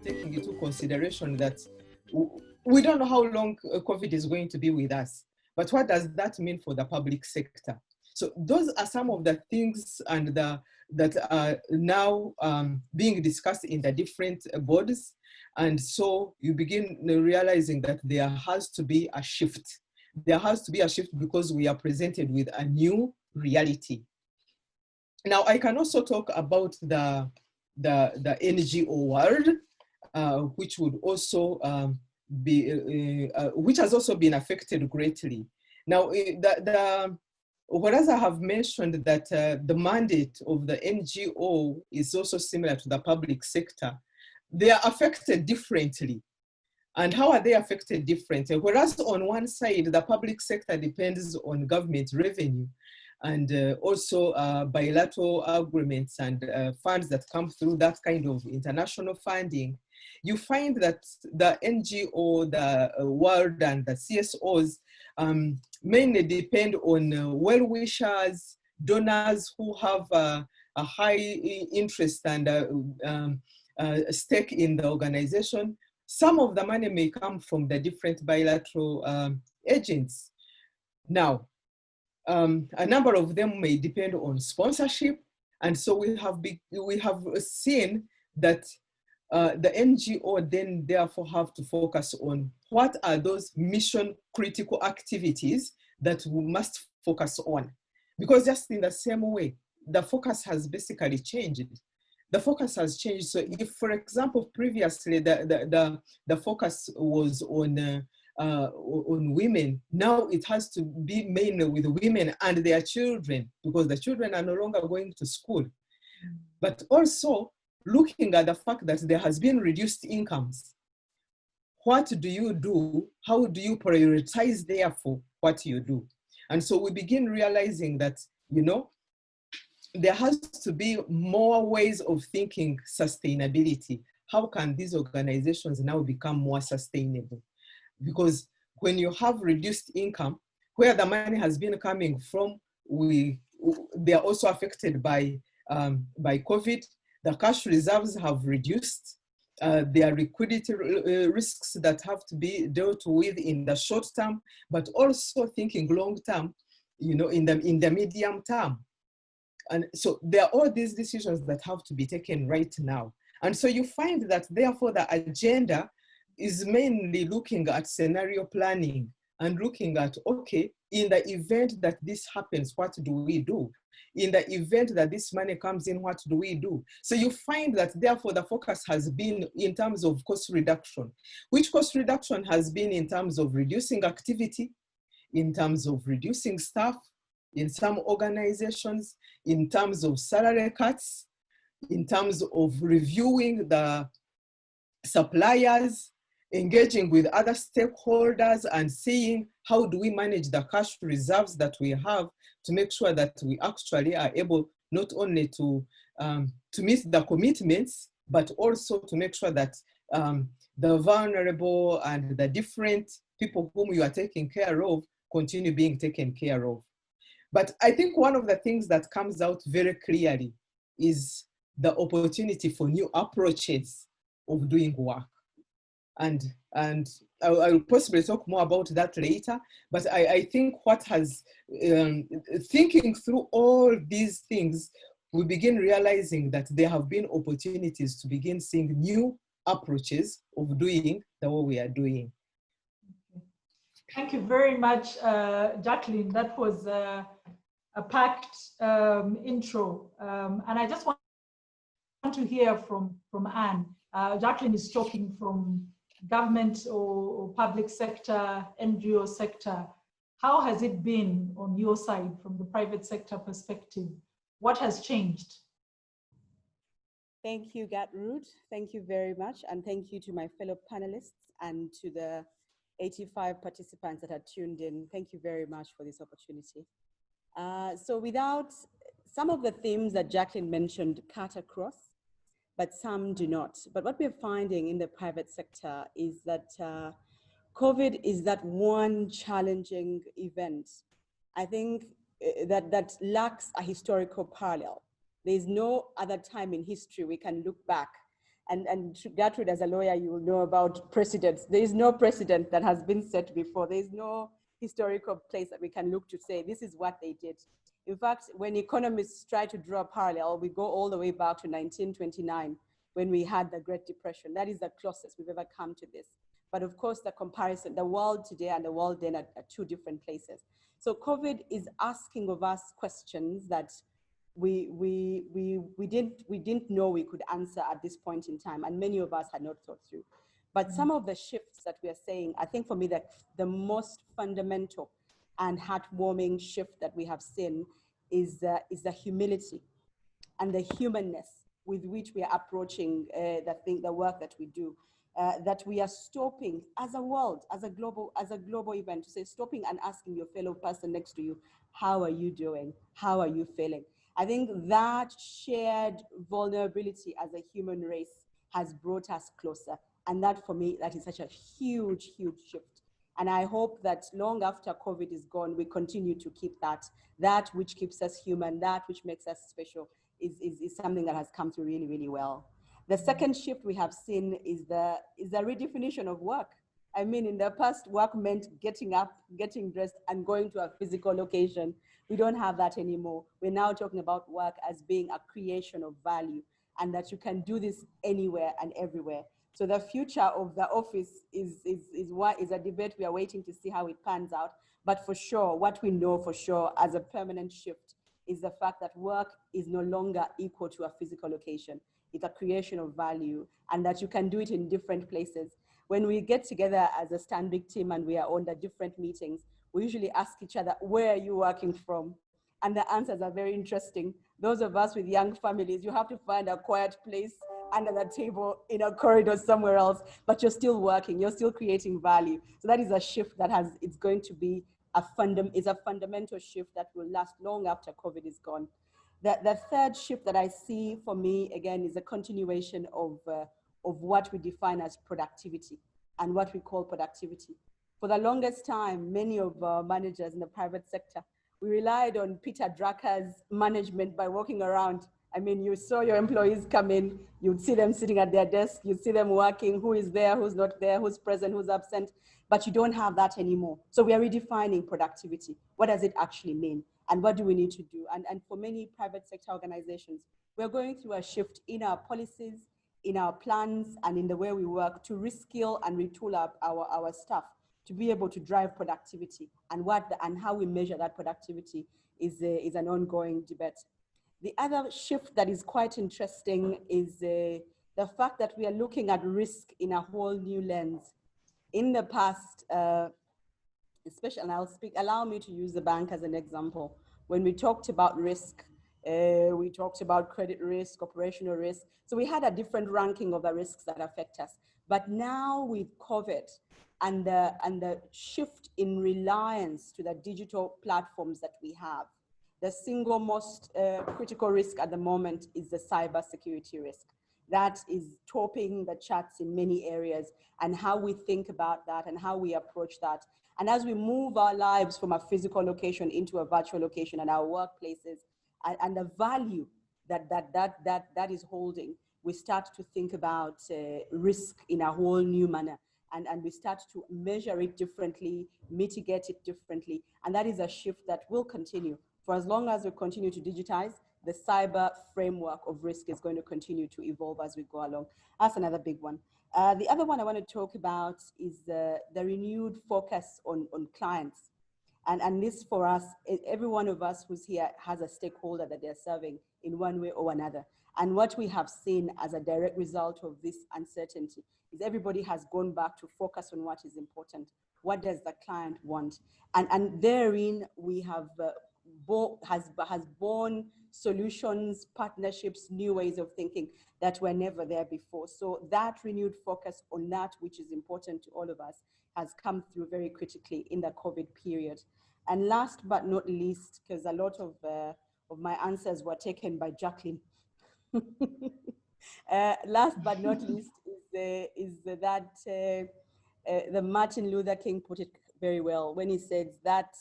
Taking into consideration that we don't know how long COVID is going to be with us, but what does that mean for the public sector? So those are some of the things and that are now being discussed in the different boards. And so you begin realizing that there has to be a shift. There has to be a shift because we are presented with a new reality. Now, I can also talk about the NGO world, which would also which has also been affected greatly. Now, whereas I have mentioned that the mandate of the NGO is also similar to the public sector, they are affected differently. And how are they affected differently? Whereas on one side, the public sector depends on government revenue and also bilateral agreements and funds that come through that kind of international funding, you find that the NGO, the world and the CSOs mainly depend on well-wishers, donors who have a high interest and stake in the organization. Some of the money may come from the different bilateral agents. Now, a number of them may depend on sponsorship. And so we have seen that the NGO then therefore have to focus on what are those mission critical activities that we must focus on. Because just in the same way, the focus has basically changed. The focus has changed. So if, for example, previously the focus was on women, now it has to be mainly with women and their children, because the children are no longer going to school. But also looking at the fact that there has been reduced incomes. What do you do? How do you prioritize therefore what you do? And so we begin realizing that, you know, there has to be more ways of thinking sustainability. How can these organizations now become more sustainable? Because when you have reduced income, where the money has been coming from, they are also affected by COVID. The cash reserves have reduced. There are liquidity risks that have to be dealt with in the short term, but also thinking long term, you know, in the medium term. And so there are all these decisions that have to be taken right now. And so you find that therefore the agenda is mainly looking at scenario planning and looking at, okay, in the event that this happens, what do we do? In the event that this money comes in, what do we do? So you find that therefore the focus has been in terms of cost reduction, which cost reduction has been in terms of reducing activity, in terms of reducing staff, in some organizations, in terms of salary cuts, in terms of reviewing the suppliers, engaging with other stakeholders and seeing how do we manage the cash reserves that we have to make sure that we actually are able not only to meet the commitments, but also to make sure that the vulnerable and the different people whom you are taking care of continue being taken care of. But I think one of the things that comes out very clearly is the opportunity for new approaches of doing work. And I'll possibly talk more about that later, but I think what has, thinking through all these things, we begin realizing that there have been opportunities to begin seeing new approaches of doing the way we are doing. Thank you very much, Jacqueline. That was a packed intro. And I just want to hear from Anne. Jacqueline is talking from government or public sector, NGO sector. How has it been on your side from the private sector perspective? What has changed? Thank you, Gertrude. Thank you very much. And thank you to my fellow panelists and to the 85 participants that are tuned in. Thank you very much for this opportunity. So without some of the themes that Jacqueline mentioned cut across, but some do not. But what we're finding in the private sector is that COVID is that one challenging event. I think that lacks a historical parallel. There's no other time in history we can look back. And Gertrude, as a lawyer, you will know about precedents. There is no precedent that has been set before. There is no historical place that we can look to say, this is what they did. In fact, when economists try to draw a parallel, we go all the way back to 1929, when we had the Great Depression. That is the closest we've ever come to this. But of course, the comparison, the world today and the world then are two different places. So COVID is asking of us questions that we didn't know we could answer at this point in time, and many of us had not thought through. But some of the shifts that we are saying, I think for me, that the most fundamental and heartwarming shift that we have seen is the humility and the humanness with which we are approaching the work that we do. That we are stopping as a world, as a global event, to say, stopping and asking your fellow person next to you, how are you doing? How are you feeling? I think that shared vulnerability as a human race has brought us closer. And that, for me, that is such a huge, huge shift. And I hope that long after COVID is gone, we continue to keep that which keeps us human, that which makes us special, is something that has come through really, really well. The second shift we have seen is the redefinition of work. I mean, in the past, work meant getting up, getting dressed, and going to a physical location. We don't have that anymore. We're now talking about work as being a creation of value, and that you can do this anywhere and everywhere. So the future of the office is a debate. We are waiting to see how it pans out. But for sure, what we know for sure as a permanent shift is the fact that work is no longer equal to a physical location. It's a creation of value, and that you can do it in different places. When we get together as a Stanbic team and we are on the different meetings, we usually ask each other, where are you working from? And the answers are very interesting. Those of us with young families, you have to find a quiet place under the table in a corridor somewhere else, but you're still working, you're still creating value. So that is a shift that it's going to be a fundamental shift that will last long after COVID is gone. The third shift that I see for me, again, is a continuation of what we define as productivity and what we call productivity. For the longest time, many of our managers in the private sector, we relied on Peter Drucker's management by walking around. I mean, you saw your employees come in, you'd see them sitting at their desk, you'd see them working, who is there, who's not there, who's present, who's absent, but you don't have that anymore. So we are redefining productivity. What does it actually mean? And what do we need to do? And for many private sector organizations, we're going through a shift in our policies, in our plans, and in the way we work to reskill and retool our staff to be able to drive productivity. And how we measure that productivity is an ongoing debate. The other shift that is quite interesting is the fact that we are looking at risk in a whole new lens. In the past, especially, and allow me to use the bank as an example. When we talked about risk, we talked about credit risk, operational risk. So we had a different ranking of the risks that affect us. But now with COVID and the shift in reliance to the digital platforms that we have, the single most critical risk at the moment is the cybersecurity risk. That is topping the charts in many areas, and how we think about that and how we approach that. And as we move our lives from a physical location into a virtual location and our workplaces, and the value that is holding, we start to think about risk in a whole new manner. And we start to measure it differently, mitigate it differently. And that is a shift that will continue. For as long as we continue to digitize, the cyber framework of risk is going to continue to evolve as we go along. That's another big one. The other one I want to talk about is the renewed focus on clients. And this, for us, every one of us who's here has a stakeholder that they're serving in one way or another. And what we have seen as a direct result of this uncertainty is everybody has gone back to focus on what is important. What does the client want? And therein we have has born solutions, partnerships, new ways of thinking that were never there before. So that renewed focus on that which is important to all of us has come through very critically in the COVID period. And last but not least, because a lot of my answers were taken by Jacqueline. Last but not least is that the Martin Luther King put it very well when he said that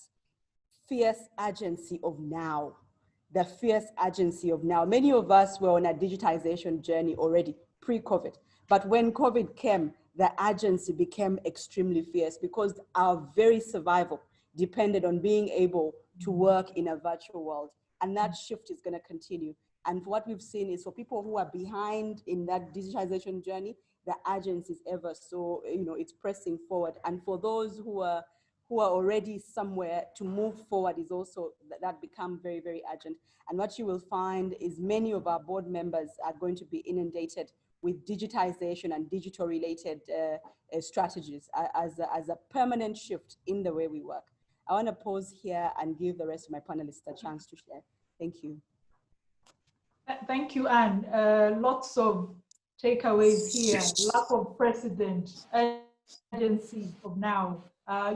fierce urgency of now, the fierce urgency of now. Many of us were on a digitization journey already pre-COVID, but when COVID came, the urgency became extremely fierce because our very survival depended on being able to work in a virtual world. And that shift is going to continue. And what we've seen is for people who are behind in that digitization journey, the urgency is ever so, it's pressing forward. And for those who are already somewhere, to move forward is also, that become very, very urgent. And what you will find is many of our board members are going to be inundated with digitization and digital related strategies as a permanent shift in the way we work. I want to pause here and give the rest of my panelists a chance to share. Thank you. Thank you, Anne. Lots of takeaways here. Lack of precedent, urgency of now.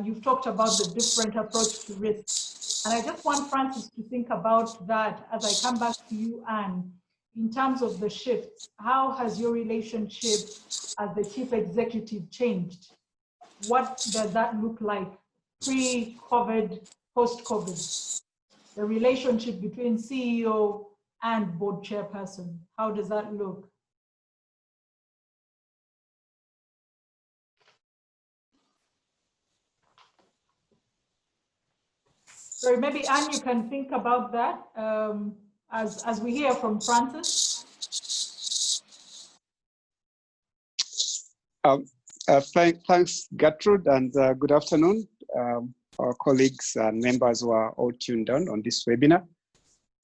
You've talked about the different approach to risk. And I just want Francis to think about that as I come back to you, Anne, in terms of the shifts. How has your relationship as the chief executive changed? What does that look like pre-COVID, post-COVID? The relationship between CEO and board chairperson, how does that look? So maybe Anne, you can think about that as we hear from Francis. Thanks, Gertrude, and good afternoon, our colleagues and members who are all tuned on this webinar.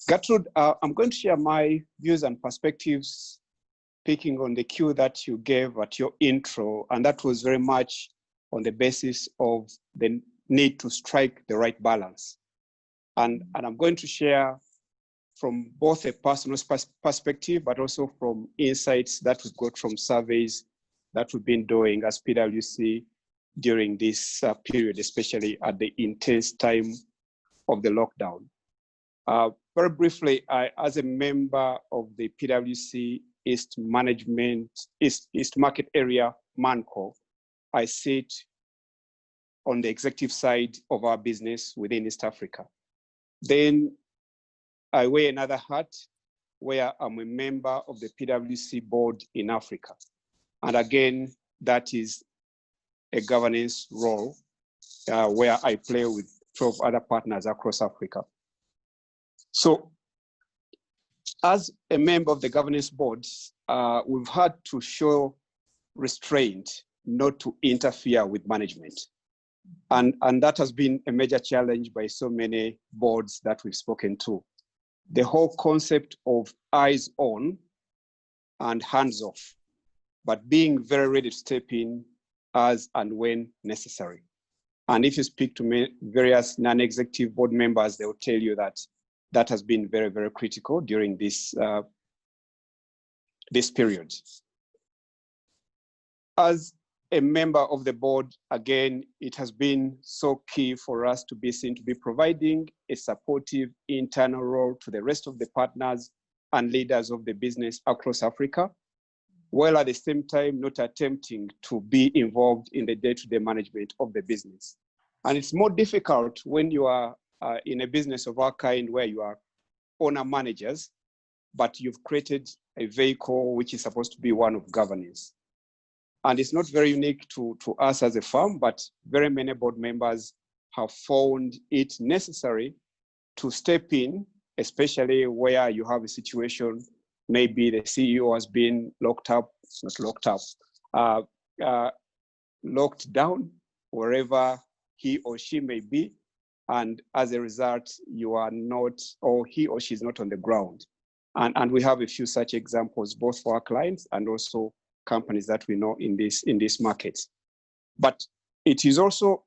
Gertrude, I'm going to share my views and perspectives, picking on the cue that you gave at your intro, and that was very much on the basis of the need to strike the right balance. And I'm going to share from both a personal perspective, but also from insights that we've got from surveys that we've been doing as PwC during this period, especially at the intense time of the lockdown. Very briefly, as a member of the PwC East Market Area ManCo, I sit on the executive side of our business within East Africa. Then I wear another hat where I'm a member of the PwC board in Africa. And again, that is a governance role where I play with 12 other partners across Africa. So as a member of the governance boards, we've had to show restraint not to interfere with management. And that has been a major challenge by so many boards that we've spoken to. The whole concept of eyes on and hands off, but being very ready to step in as and when necessary. And if you speak to various non-executive board members, they will tell you that that has been very, very critical during this, this period. As a member of the board, again, it has been so key for us to be seen to be providing a supportive internal role to the rest of the partners and leaders of the business across Africa, while at the same time not attempting to be involved in the day-to-day management of the business. And it's more difficult when you are in a business of our kind where you are owner managers, but you've created a vehicle which is supposed to be one of governance. And it's not very unique to us as a firm, but very many board members have found it necessary to step in, especially where you have a situation, maybe the CEO has been locked up, not locked up, locked down, wherever he or she may be. And as a result, you are not, or he or she is not on the ground. And we have a few such examples, both for our clients and also companies that we know in this market. But it has also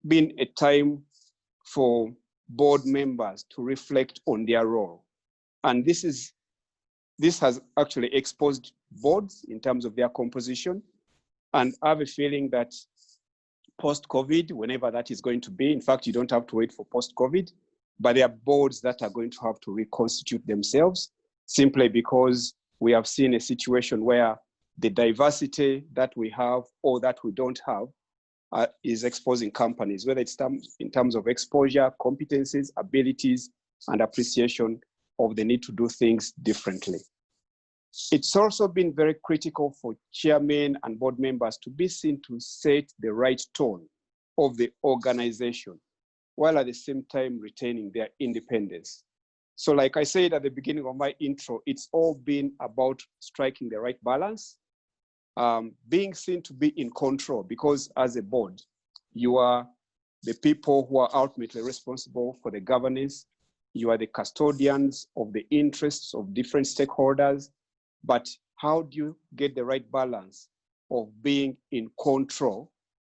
been a time for board members to reflect on their role. And this has actually exposed boards in terms of their composition. And I have a feeling that post-COVID, whenever that is going to be. In fact, you don't have to wait for post-COVID, but there are boards that are going to have to reconstitute themselves simply because we have seen a situation where the diversity that we have or that we don't have is exposing companies, whether it's in terms of exposure, competencies, abilities, and appreciation of the need to do things differently. It's also been very critical for chairmen and board members to be seen to set the right tone of the organization, while at the same time retaining their independence. So like I said at the beginning of my intro, it's all been about striking the right balance, being seen to be in control, because as a board, you are the people who are ultimately responsible for the governance. You are the custodians of the interests of different stakeholders. But how do you get the right balance of being in control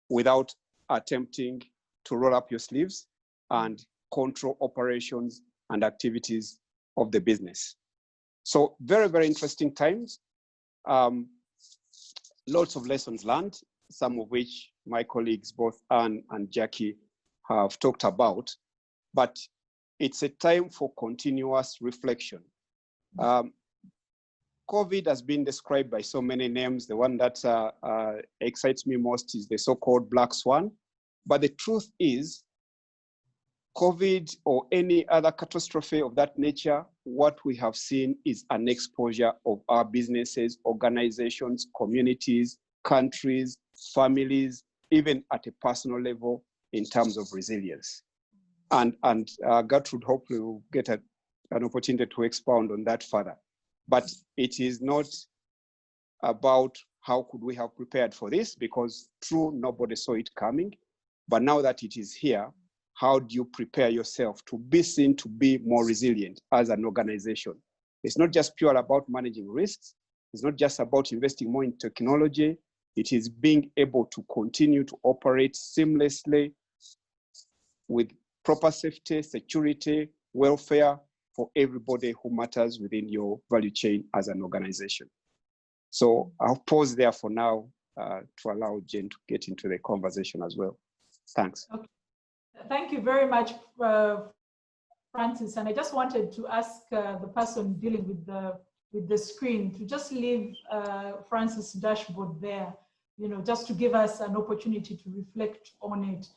without attempting to roll up your sleeves and control operations and activities of the business? So very, very interesting times. Lots of lessons learned, some of which my colleagues, both Anne and Jackie, have talked about. But it's a time for continuous reflection. COVID has been described by so many names. The one that excites me most is the so-called black swan. But the truth is, COVID or any other catastrophe of that nature, what we have seen is an exposure of our businesses, organizations, communities, countries, families, even at a personal level in terms of resilience. And Gertrude hopefully will get an opportunity to expound on that further. But it is not about how could we have prepared for this, because true, nobody saw it coming. But now that it is here, how do you prepare yourself to be seen to be more resilient as an organization? It's not just pure about managing risks. It's not just about investing more in technology. It is being able to continue to operate seamlessly with proper safety, security, welfare, for everybody who matters within your value chain as an organization. So I'll pause there for now to allow Jane to get into the conversation as well. Thanks. Okay. Thank you very much, Francis. And I just wanted to ask the person dealing with the screen to just leave Francis' dashboard there, just to give us an opportunity to reflect on it.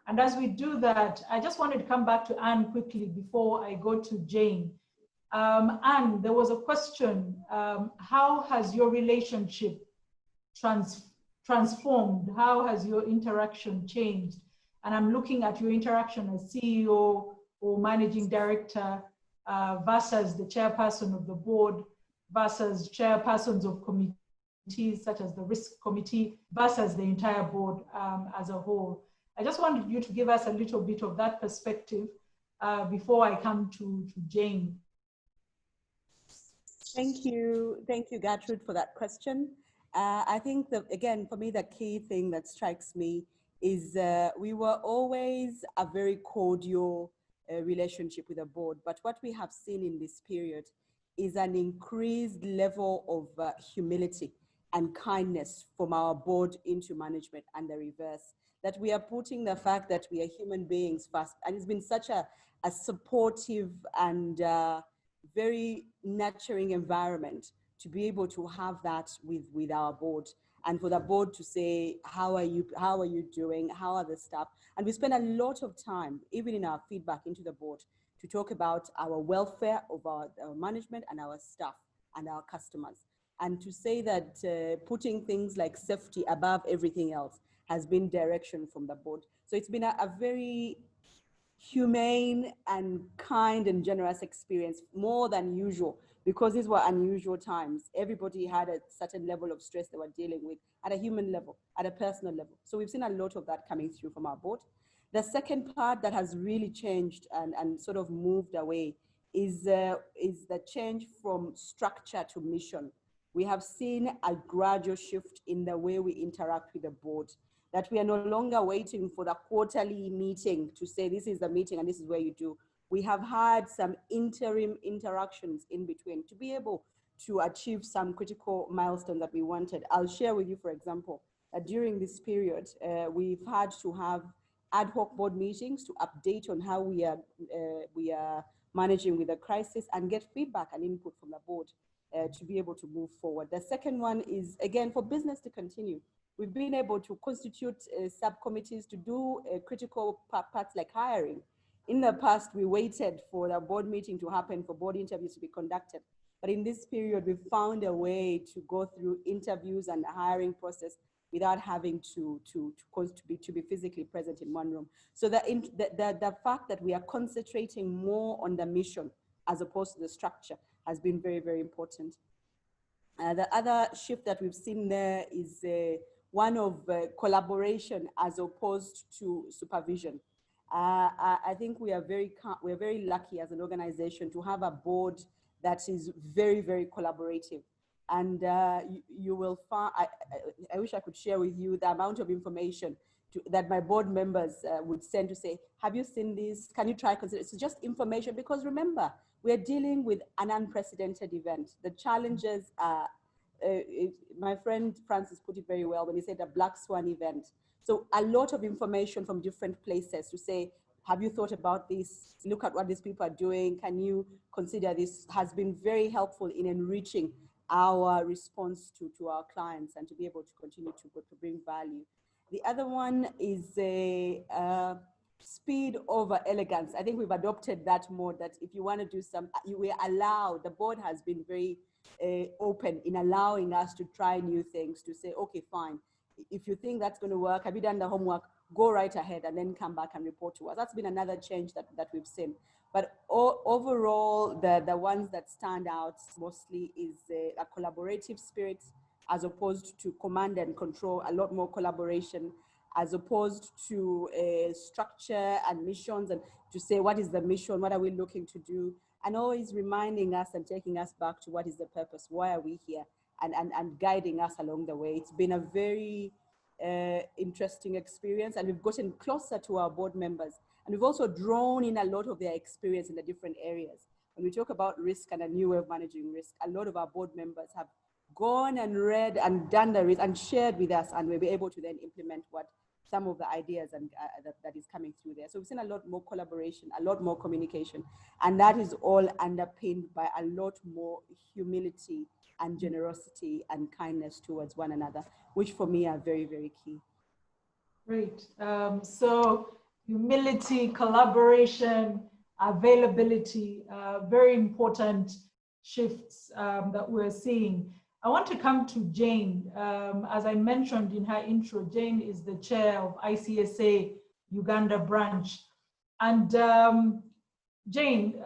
And as we do that, I just wanted to come back to Anne quickly before I go to Jane. Anne, there was a question. How has your relationship transformed? How has your interaction changed? And I'm looking at your interaction as CEO or managing director versus the chairperson of the board versus chairpersons of committees such as the risk committee versus the entire board as a whole. I just wanted you to give us a little bit of that perspective before I come to Jane. Thank you, Gertrude, for that question. I think that, again, for me, the key thing that strikes me is we were always a very cordial relationship with the board, but what we have seen in this period is an increased level of humility and kindness from our board into management, and the reverse. That we are putting the fact that we are human beings first. And it's been such a supportive and very nurturing environment to be able to have that with our board. And for the board to say, how are you doing? How are the staff? And we spend a lot of time, even in our feedback into the board, to talk about our welfare of our management and our staff and our customers. And to say that putting things like safety above everything else has been direction from the board. So it's been a very humane and kind and generous experience, more than usual, because these were unusual times. Everybody had a certain level of stress they were dealing with at a human level, at a personal level. So we've seen a lot of that coming through from our board. The second part that has really changed and sort of moved away is the change from structure to mission. We have seen a gradual shift in the way we interact with the board, that we are no longer waiting for the quarterly meeting to say, this is the meeting and this is where you do. We have had some interim interactions in between to be able to achieve some critical milestones that we wanted. I'll share with you, for example, during this period, we've had to have ad hoc board meetings to update on how we are managing with the crisis and get feedback and input from the board to be able to move forward. The second one is, again, for business to continue. We've been able to constitute subcommittees to do critical parts like hiring. In the past, we waited for the board meeting to happen for board interviews to be conducted. But in this period, we found a way to go through interviews and the hiring process without having to be physically present in one room. So the fact that we are concentrating more on the mission as opposed to the structure has been very, very important. The other shift that we've seen there is one of collaboration as opposed to supervision. I think we are very lucky as an organization to have a board that is very, very collaborative. And you will find, I wish I could share with you the amount of information that my board members would send to say, have you seen this? Can you try consider? It's just information, because remember, we're dealing with an unprecedented event. The challenges are, my friend Francis put it very well when he said a black swan event. So a lot of information from different places to say, have you thought about this? Look at what these people are doing. Can you consider this? Has been very helpful in enriching our response to our clients and to be able to continue to bring value. The other one is speed over elegance. I think we've adopted that more, that if you want to do some, we allow, the board has been very open in allowing us to try new things, to say, okay, fine. If you think that's going to work, have you done the homework? Go right ahead and then come back and report to us. That's been another change that we've seen. But overall, the ones that stand out mostly is a collaborative spirit, as opposed to command and control, a lot more collaboration, as opposed to structure and missions, and to say, what is the mission? What are we looking to do? And always reminding us and taking us back to what is the purpose? Why are we here? And guiding us along the way. It's been a very interesting experience, and we've gotten closer to our board members. And we've also drawn in a lot of their experience in the different areas. When we talk about risk and a new way of managing risk, a lot of our board members have gone and read and done the risk and shared with us, and we'll be able to then implement what some of the ideas and that is coming through there. So we've seen a lot more collaboration, a lot more communication, and that is all underpinned by a lot more humility and generosity and kindness towards one another, which for me are very, very key. Great. So humility, collaboration, availability, very important shifts that we're seeing. I want to come to Jane. As I mentioned in her intro, Jane is the chair of ICSA Uganda branch. And Jane,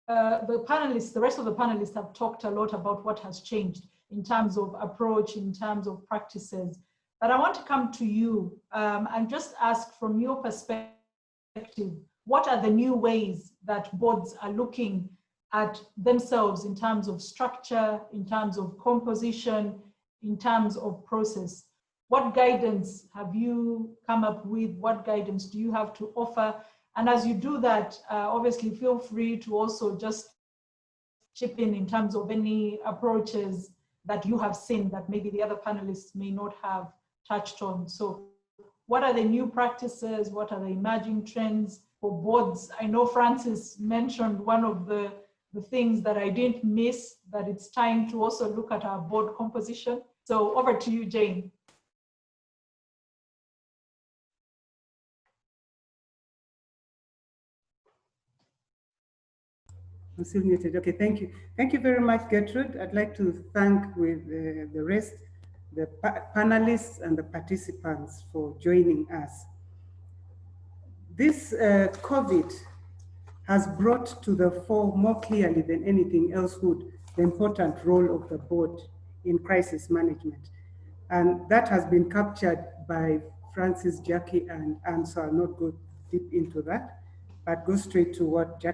the rest of the panelists have talked a lot about what has changed in terms of approach, in terms of practices. But I want to come to you and just ask, from your perspective, what are the new ways that boards are looking at themselves in terms of structure, in terms of composition, in terms of process? What guidance have you come up with? What guidance do you have to offer? And as you do that, obviously feel free to also just chip in terms of any approaches that you have seen that maybe the other panelists may not have touched on. So what are the new practices? What are the emerging trends for boards? I know Francis mentioned one of the things that I didn't miss, that it's time to also look at our board composition. So over to you, Jane. I'm still muted. Okay, thank you. Thank you very much, Gertrude. I'd like to thank with the rest, the panelists and the participants for joining us. This COVID has brought to the fore more clearly than anything else would the important role of the board in crisis management. And that has been captured by Francis, Jackie, and so I'll not go deep into that, but go straight to what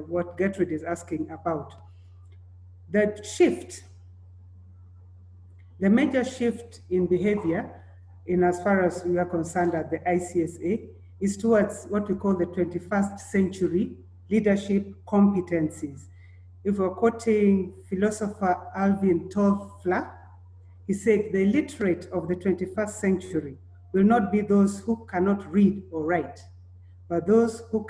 what Gertrude is asking about. The shift, the major shift in behavior, in as far as we are concerned at the ICSA, is towards what we call the 21st century leadership competencies. If we're quoting philosopher Alvin Toffler, He said, the illiterate of the 21st century will not be those who cannot read or write, but those who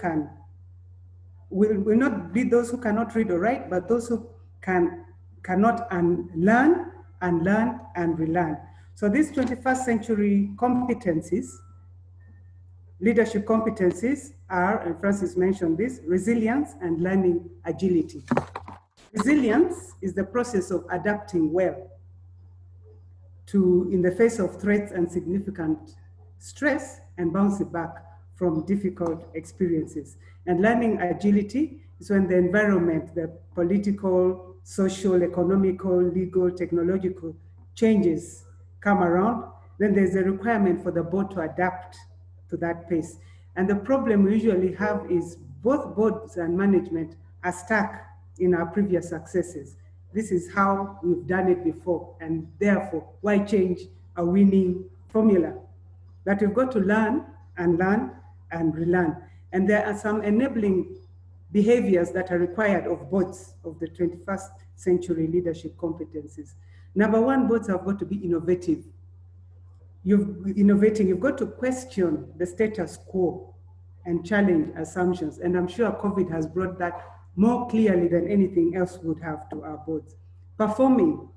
will not be those who cannot read or write, but those who cannot learn and relearn. So these 21st century competencies, leadership competencies are, and Francis mentioned this, resilience and learning agility. Resilience is the process of adapting well in the face of threats and significant stress and bouncing back from difficult experiences. And learning agility is when the environment, the political, social, economical, legal, technological changes come around, then there's a requirement for the board to adapt to that pace. And the problem we usually have is both boards and management are stuck in our previous successes. This is how we've done it before, and therefore, why change a winning formula? That we've got to learn and relearn. And there are some enabling behaviors that are required of boards of the 21st century leadership competencies. Number one, boards have got to be innovative. You've got to question the status quo and challenge assumptions. And I'm sure COVID has brought that more clearly than anything else would have to our boards. Performing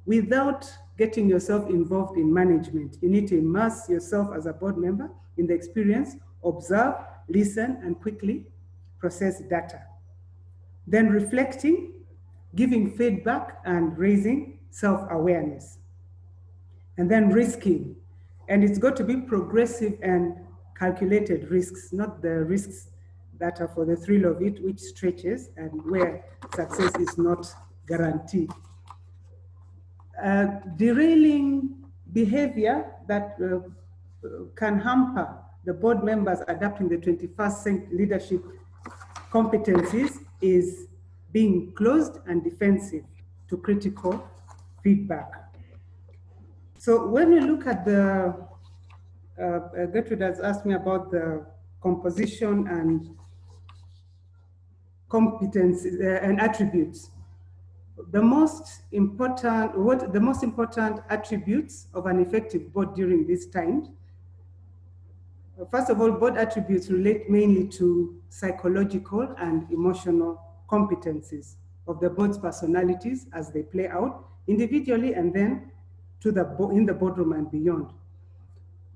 without getting yourself involved in management. You need to immerse yourself as a board member in the experience, observe, listen, and quickly process data. Then reflecting, giving feedback, and raising self-awareness. And then risking. And it's got to be progressive and calculated risks, not the risks that are for the thrill of it, which stretches and where success is not guaranteed. Derailing behavior that can hamper the board members adapting the 21st century leadership competencies is being closed and defensive to critical feedback. So when we look at the, Gertrude has asked me about the composition and competencies and attributes. The most important attributes of an effective board during this time. First of all, board attributes relate mainly to psychological and emotional competencies of the board's personalities as they play out individually and then in the boardroom and beyond.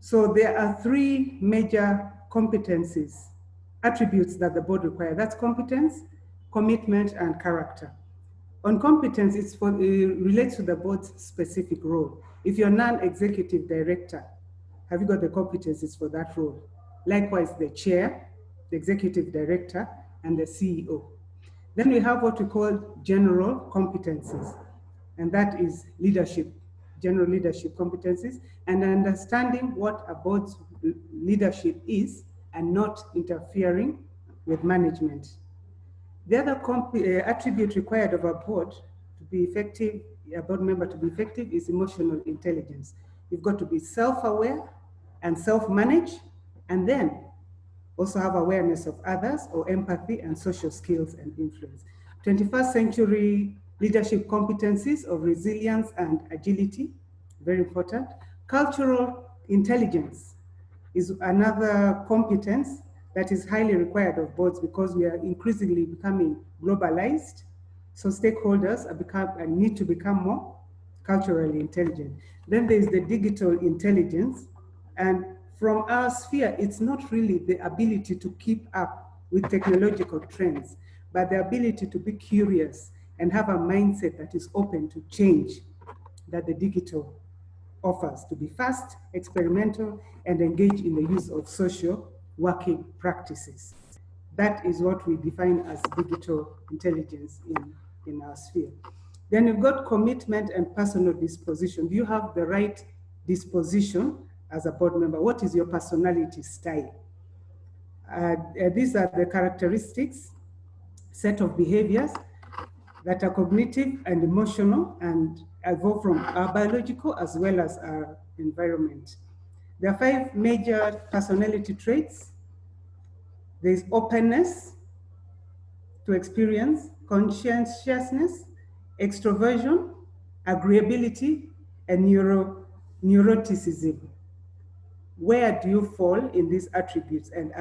So there are three major competencies, attributes that the board require. That's competence, commitment, and character. On competence, it relates to the board's specific role. If you're non-executive director, have you got the competencies for that role? Likewise, the chair, the executive director, and the CEO. Then we have what we call general competencies, and that is leadership, general leadership competencies, and understanding what a board's leadership is and not interfering with management. The other attribute required of a board to be effective, a board member to be effective, is emotional intelligence. You've got to be self-aware and self-manage, and then also have awareness of others or empathy and social skills and influence. 21st century leadership competencies of resilience and agility, very important. Cultural intelligence is another competence that is highly required of boards because we are increasingly becoming globalized. So stakeholders need to become more culturally intelligent. Then there's the digital intelligence. And from our sphere, it's not really the ability to keep up with technological trends, but the ability to be curious and have a mindset that is open to change that the digital offers, to be fast, experimental, and engage in the use of social working practices. That is what we define as digital intelligence in our sphere. Then you've got commitment and personal disposition. Do you have the right disposition as a board member? What is your personality style? These are the characteristics, set of behaviors that are cognitive and emotional and evolve from our biological as well as our environment. There are 5 major personality traits. There's openness to experience, conscientiousness, extroversion, agreeability, and neuroticism. Where do you fall in these attributes, and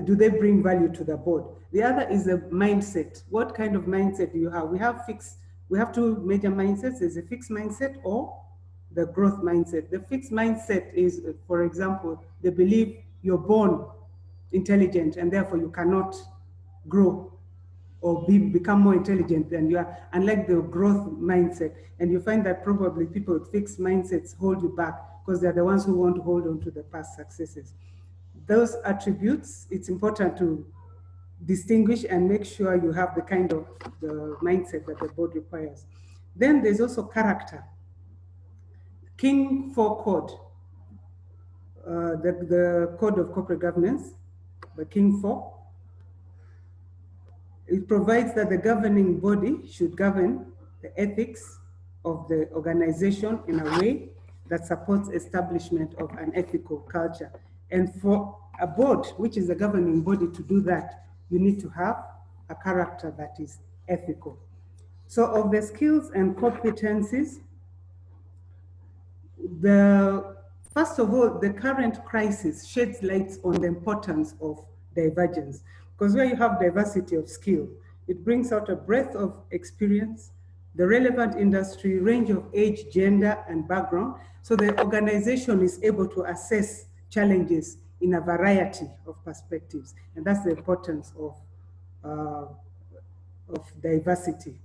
do they bring value to the board? The other is the mindset. What kind of mindset do you have? We have two major mindsets. There's a fixed mindset or the growth mindset. The fixed mindset is, for example, they believe you're born intelligent and therefore you cannot grow or become more intelligent than you are, unlike the growth mindset. And you find that probably people with fixed mindsets hold you back because they're the ones who want to hold on to the past successes. Those attributes, it's important to distinguish and make sure you have the kind of the mindset that the board requires. Then there's also character. King 4 code, the code of corporate governance, the King 4, it provides that the governing body should govern the ethics of the organization in a way that supports establishment of an ethical culture. And for a board, which is the governing body, to do that, you need to have a character that is ethical. So of the skills and competencies, first of all, the current crisis sheds light on the importance of divergence. Because where you have diversity of skill, it brings out a breadth of experience, the relevant industry, range of age, gender, and background. So the organization is able to assess challenges in a variety of perspectives. And that's the importance of diversity.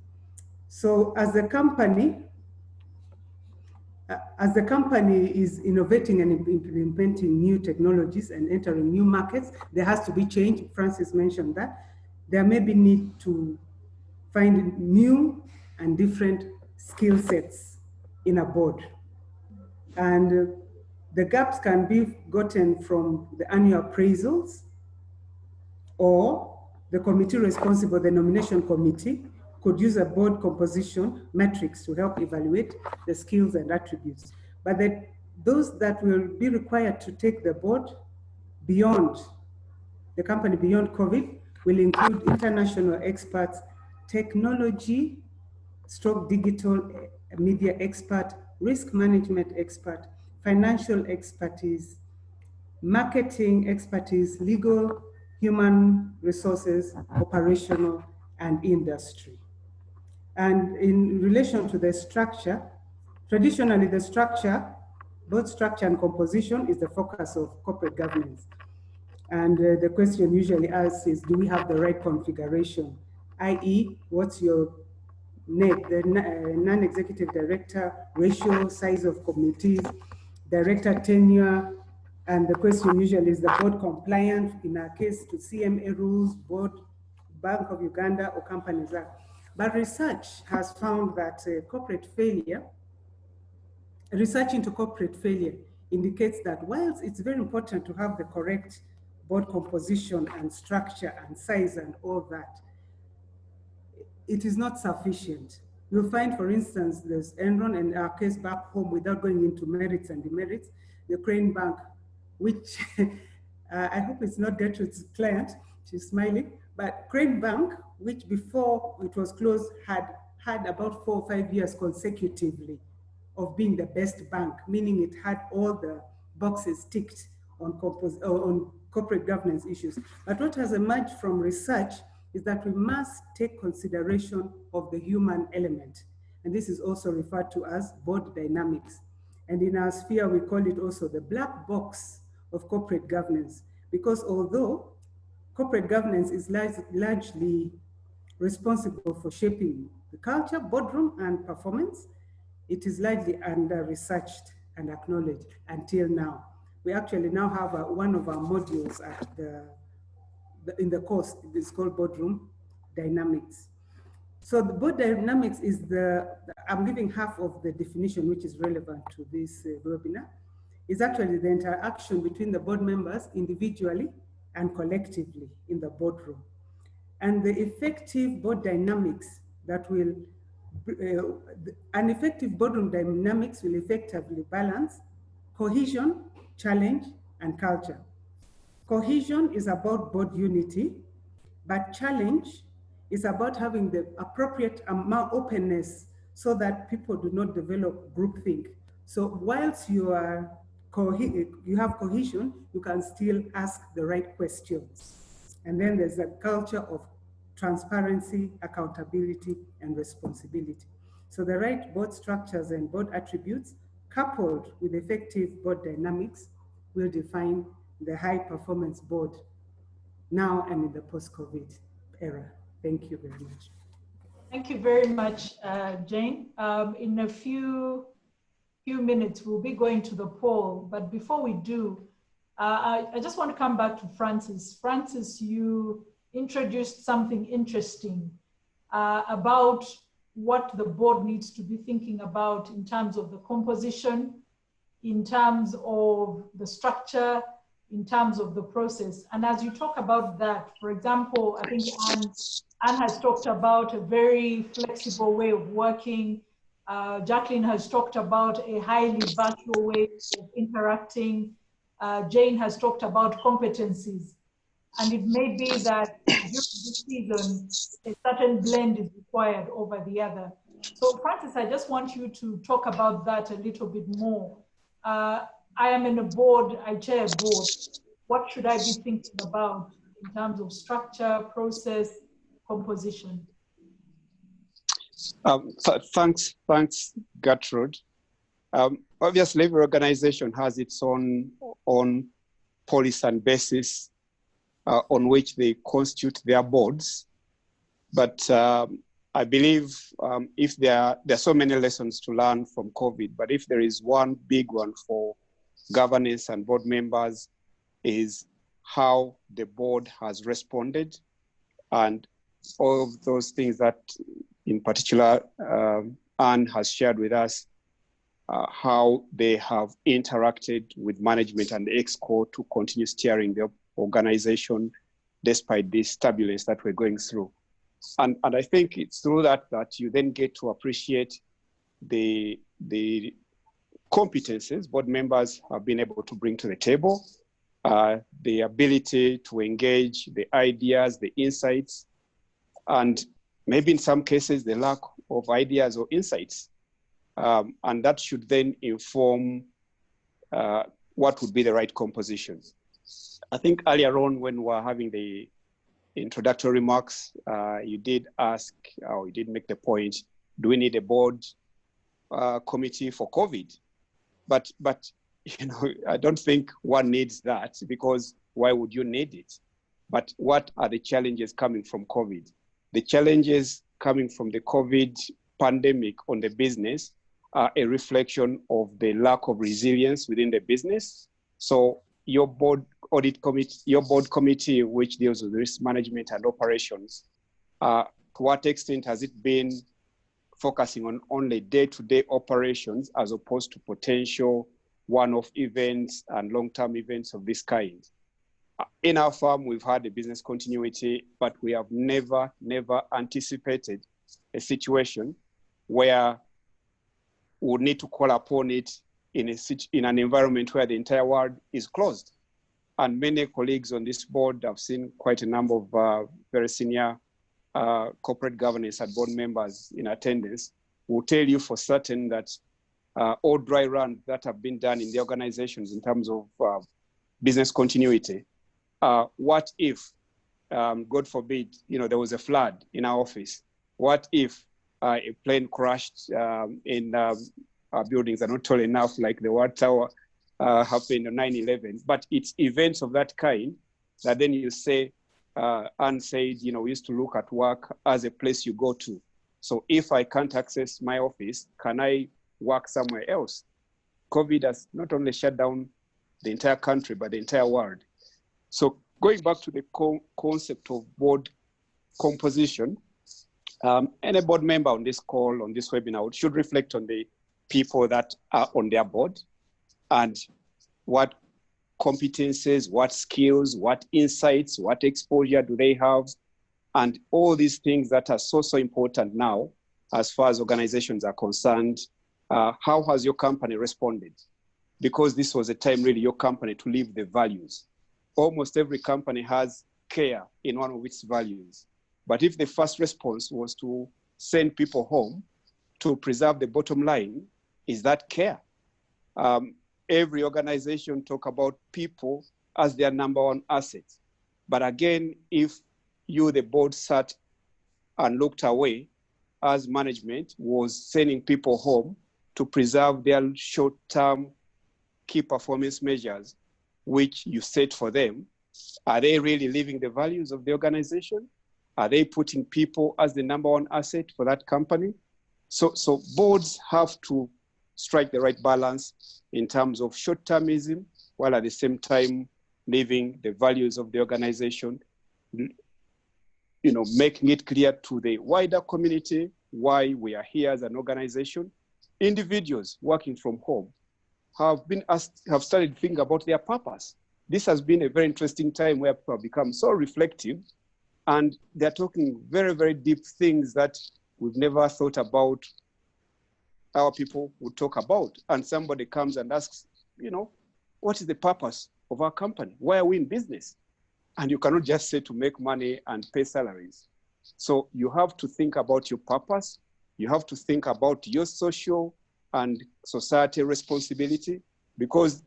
So as the company is innovating and implementing new technologies and entering new markets, there has to be change. Francis mentioned that. There may be need to find new and different skill sets in a board. And the gaps can be gotten from the annual appraisals, or the committee responsible, the nomination committee, could use a board composition metrics to help evaluate the skills and attributes. But those that will be required to take the board beyond, the company beyond COVID, will include international experts, technology, digital media expert, risk management expert, financial expertise, marketing expertise, legal, human resources, operational, and industry. And in relation to the structure, traditionally the structure, both structure and composition, is the focus of corporate governance. And the question usually asked is, do we have the right configuration? i.e., what's your NED, the non-executive director ratio, size of committees, director tenure, and the question usually is the board compliant, in our case, to CMA rules, board, Bank of Uganda, or Companies Act. But research has found that research into corporate failure indicates that whilst it's very important to have the correct board composition and structure and size and all that, it is not sufficient. You'll find, for instance, there's Enron, and our case back home, without going into merits and demerits, the Crane Bank, which I hope it's not Gertrude's client, she's smiling, but Crane Bank, which before it was closed had about 4 or 5 years consecutively of being the best bank, meaning it had all the boxes ticked on corporate governance issues. But what has emerged from research is that we must take consideration of the human element. And this is also referred to as board dynamics. And in our sphere, we call it also the black box of corporate governance, because although corporate governance is largely responsible for shaping the culture, boardroom, and performance, it is largely under-researched and acknowledged until now. We actually now have one of our modules at in the course. It's called Boardroom Dynamics. So the board dynamics is I'm giving half of the definition which is relevant to this webinar, is actually the interaction between the board members individually and collectively in the boardroom. And the effective board dynamics that will, an effective boardroom dynamics will effectively balance cohesion, challenge, and culture. Cohesion is about board unity, but challenge is about having the appropriate amount openness so that people do not develop groupthink. So whilst you have cohesion, you can still ask the right questions. And then there's a culture of transparency, accountability, and responsibility. So the right board structures and board attributes, coupled with effective board dynamics, will define the high performance board now and in the post-COVID era. Thank you very much. Thank you very much, Jane. In a few minutes, we'll be going to the poll, but before we do, I just want to come back to Francis. Francis, you introduced something interesting about what the board needs to be thinking about in terms of the composition, in terms of the structure, in terms of the process. And as you talk about that, for example, I think Anne has talked about a very flexible way of working. Jacqueline has talked about a highly virtual way of interacting. Jane has talked about competencies. And it may be that during this season, a certain blend is required over the other. So Francis, I just want you to talk about that a little bit more. I am in a board, I chair a board. What should I be thinking about in terms of structure, process, composition? So thanks, Gertrude. Obviously, every organization has its own policy and basis on which they constitute their boards. But I believe if there are so many lessons to learn from COVID, but if there is one big one for governance and board members, is how the board has responded, and all of those things that in particular Anne has shared with us, how they have interacted with management and the ExCo to continue steering the organization despite this turbulence that we're going through. And I think it's through that you then get to appreciate the competences board members have been able to bring to the table, the ability to engage, the ideas, the insights, and maybe in some cases the lack of ideas or insights. And that should then inform what would be the right composition. I think earlier on when we were having the introductory remarks, you did ask, or you did make the point, do we need a board committee for COVID? But you know, I don't think one needs that, because why would you need it? But what are the challenges coming from COVID? The challenges coming from the COVID pandemic on the business are a reflection of the lack of resilience within the business. So your board committee, which deals with risk management and operations, to what extent has it been focusing on only day-to-day operations as opposed to potential one-off events and long-term events of this kind? In our firm, we've had a business continuity, but we have never anticipated a situation where we would need to call upon it in an environment where the entire world is closed. And many colleagues on this board, I've seen quite a number of very senior corporate governance and board members in attendance, will tell you for certain that all dry runs that have been done in the organizations in terms of business continuity, what if, God forbid, you know, there was a flood in our office? What if a plane crashed in our buildings are not tall enough, like the World Tower happened on 9/11? But it's events of that kind that then you say, Anne said, you know, we used to look at work as a place you go to. So if I can't access my office, can I work somewhere else? COVID has not only shut down the entire country, but the entire world. So going back to the concept of board composition, any board member on this call, on this webinar, should reflect on the people that are on their board and what competences, what skills, what insights, what exposure do they have, and all these things that are so important now as far as organizations are concerned. How has your company responded? Because this was a time really your company to live the values. Almost every company has care in one of its values. But if the first response was to send people home, to preserve the bottom line is that care. Every organization talk about people as their number one asset. But again, if you, the board, sat and looked away as management was sending people home to preserve their short-term key performance measures, which you set for them, are they really living the values of the organization? Are they putting people as the number one asset for that company? So boards have to strike the right balance in terms of short-termism, while at the same time living the values of the organization, making it clear to the wider community why we are here as an organization. Individuals working from home have started to think about their purpose. This has been a very interesting time where people have become so reflective, and they're talking very, very deep things that we've never thought about our people would talk about. And somebody comes and asks, what is the purpose of our company? Why are we in business? And you cannot just say to make money and pay salaries. So you have to think about your purpose. You have to think about your social and society responsibility, because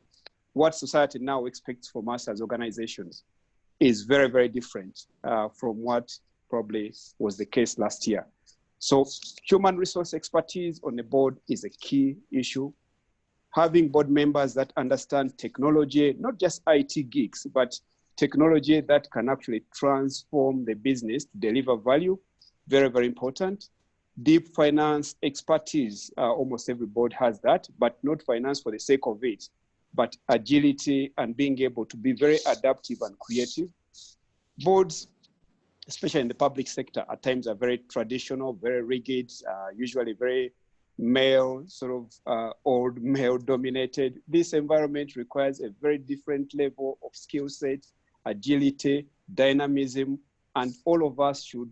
what society now expects from us as organizations is very, very different from what probably was the case last year. So human resource expertise on the board is a key issue. Having board members that understand technology, not just IT geeks, but technology that can actually transform the business to deliver value, very, very important. Deep finance expertise, almost every board has that, but not finance for the sake of it, but agility and being able to be very adaptive and creative. Boards, especially in the public sector, at times are very traditional, very rigid, usually very male, old male dominated. This environment requires a very different level of skill set, agility, dynamism, and all of us should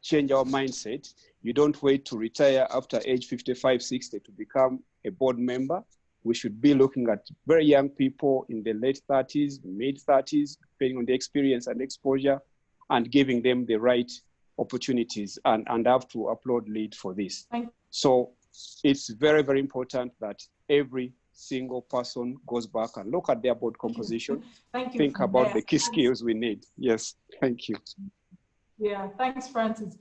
change our mindset. You don't wait to retire after age 55, 60 to become a board member. We should be looking at very young people in the late 30s, mid 30s, depending on the experience and exposure, and giving them the right opportunities, and have to applaud LEAD for this. So it's very, very important that every single person goes back and look at their board composition, think about the key skills we need. Yes, thank you. Yeah, thanks, Francis.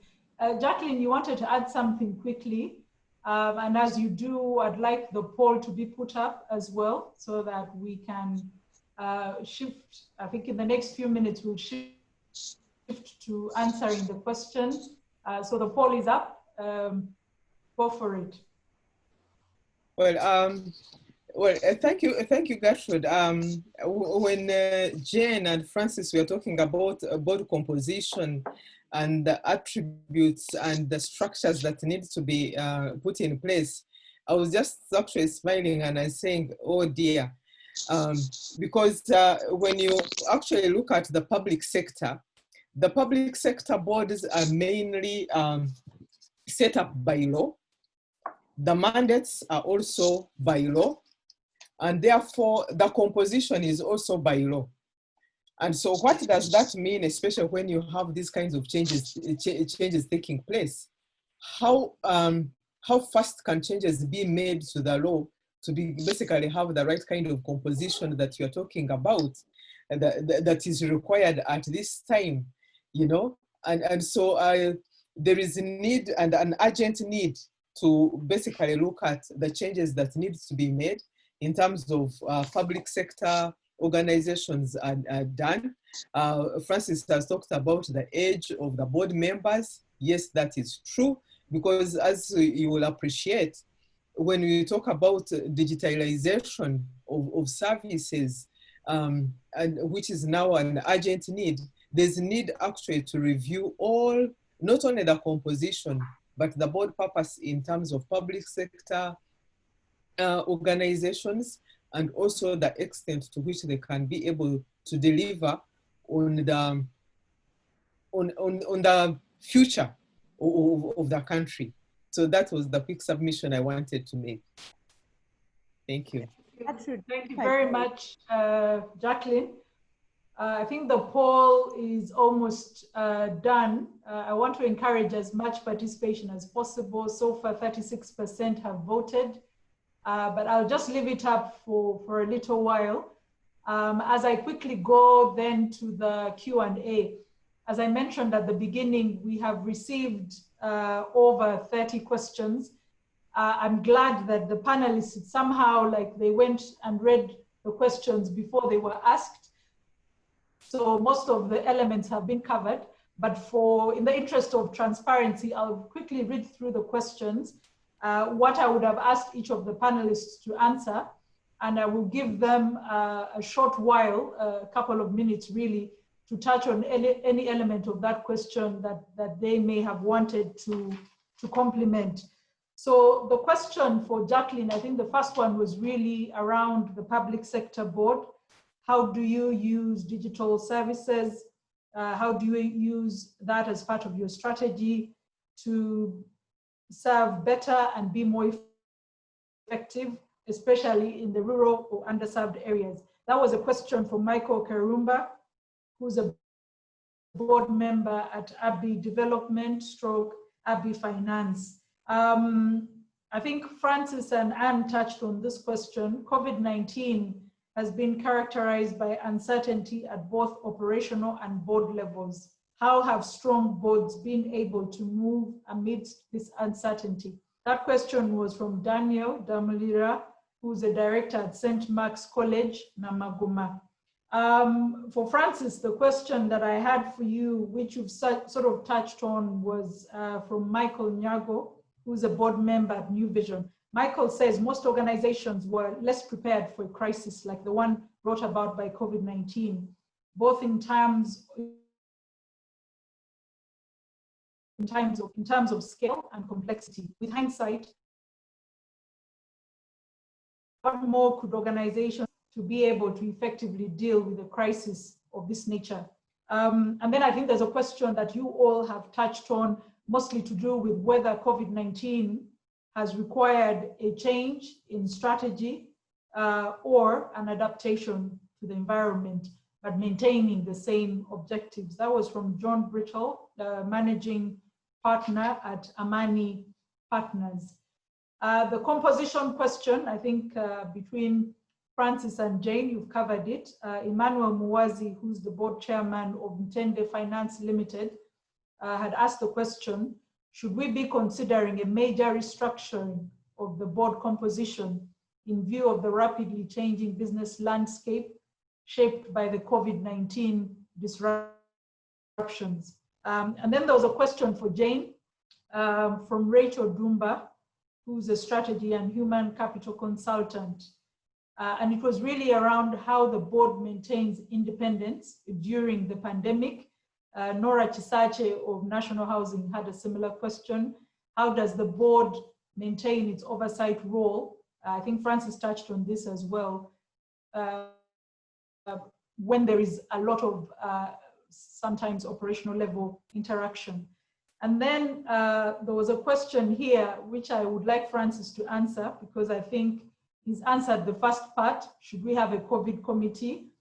Jacqueline, you wanted to add something quickly. And as you do, I'd like the poll to be put up as well so that we can shift. I think in the next few minutes, we'll shift to answering the question. So the poll is up. Go for it. Well, thank you, Gertrude. When Jane and Francis were talking about board composition and the attributes and the structures that need to be put in place, I was just actually smiling and I saying, oh dear, because when you actually look at the public sector boards are mainly set up by law. The mandates are also by law, and therefore the composition is also by law. And so what does that mean, especially when you have these kinds of changes taking place? How fast can changes be made to the law to basically have the right kind of composition that you're talking about, that is required at this time, And so there is a need and an urgent need to basically look at the changes that need to be made in terms of public sector organizations are done. Francis has talked about the age of the board members. Yes, that is true, because as you will appreciate, when we talk about digitalization of services, and which is now an urgent need, there's a need actually to review all, not only the composition, but the board purpose in terms of public sector organizations, and also the extent to which they can be able to deliver on the future of the country. So that was the quick submission I wanted to make. Thank you. Thank you very much, Jacqueline. I think the poll is almost done. I want to encourage as much participation as possible. So far, 36% have voted, but I'll just leave it up for a little while. As I quickly go then to the Q&A. As I mentioned at the beginning, we have received over 30 questions. I'm glad that the panelists somehow they went and read the questions before they were asked. So most of the elements have been covered, but in the interest of transparency, I'll quickly read through the questions, what I would have asked each of the panelists to answer, and I will give them a short while, a couple of minutes really, to touch on any element of that question that they may have wanted to complement. So the question for Jacqueline, I think the first one was really around the public sector board. How do you use digital services? How do you use that as part of your strategy to serve better and be more effective, especially in the rural or underserved areas? That was a question from Michael Karumba, who's a board member at Abbey Development / Abbey Finance. I think Francis and Anne touched on this question. COVID-19 has been characterized by uncertainty at both operational and board levels. How have strong boards been able to move amidst this uncertainty? That question was from Daniel Damulira, who's a director at St. Mark's College, Namaguma. For Francis, the question that I had for you, which you've sort of touched on, was from Michael Nyago, who's a board member at New Vision. Michael says most organizations were less prepared for a crisis like the one brought about by COVID-19, both in terms of scale and complexity. With hindsight, what more could organizations to be able to effectively deal with a crisis of this nature? And then I think there's a question that you all have touched on, mostly to do with whether COVID-19 has required a change in strategy or an adaptation to the environment, but maintaining the same objectives. That was from John Brittle, the managing partner at Amani Partners. The composition question, I think between Francis and Jane, you've covered it. Emmanuel Muwazi, who's the board chairman of Ntende Finance Limited, had asked the question, should we be considering a major restructuring of the board composition in view of the rapidly changing business landscape shaped by the COVID-19 disruptions? And then there was a question for Jane from Rachel Dumba, who's a strategy and human capital consultant. And it was really around how the board maintains independence during the pandemic. Nora Chisache of National Housing had a similar question. How does the board maintain its oversight role? I think Francis touched on this as well. When there is a lot of sometimes operational level interaction. And then there was a question here, which I would like Francis to answer, because I think he's answered the first part. Should we have a COVID committee?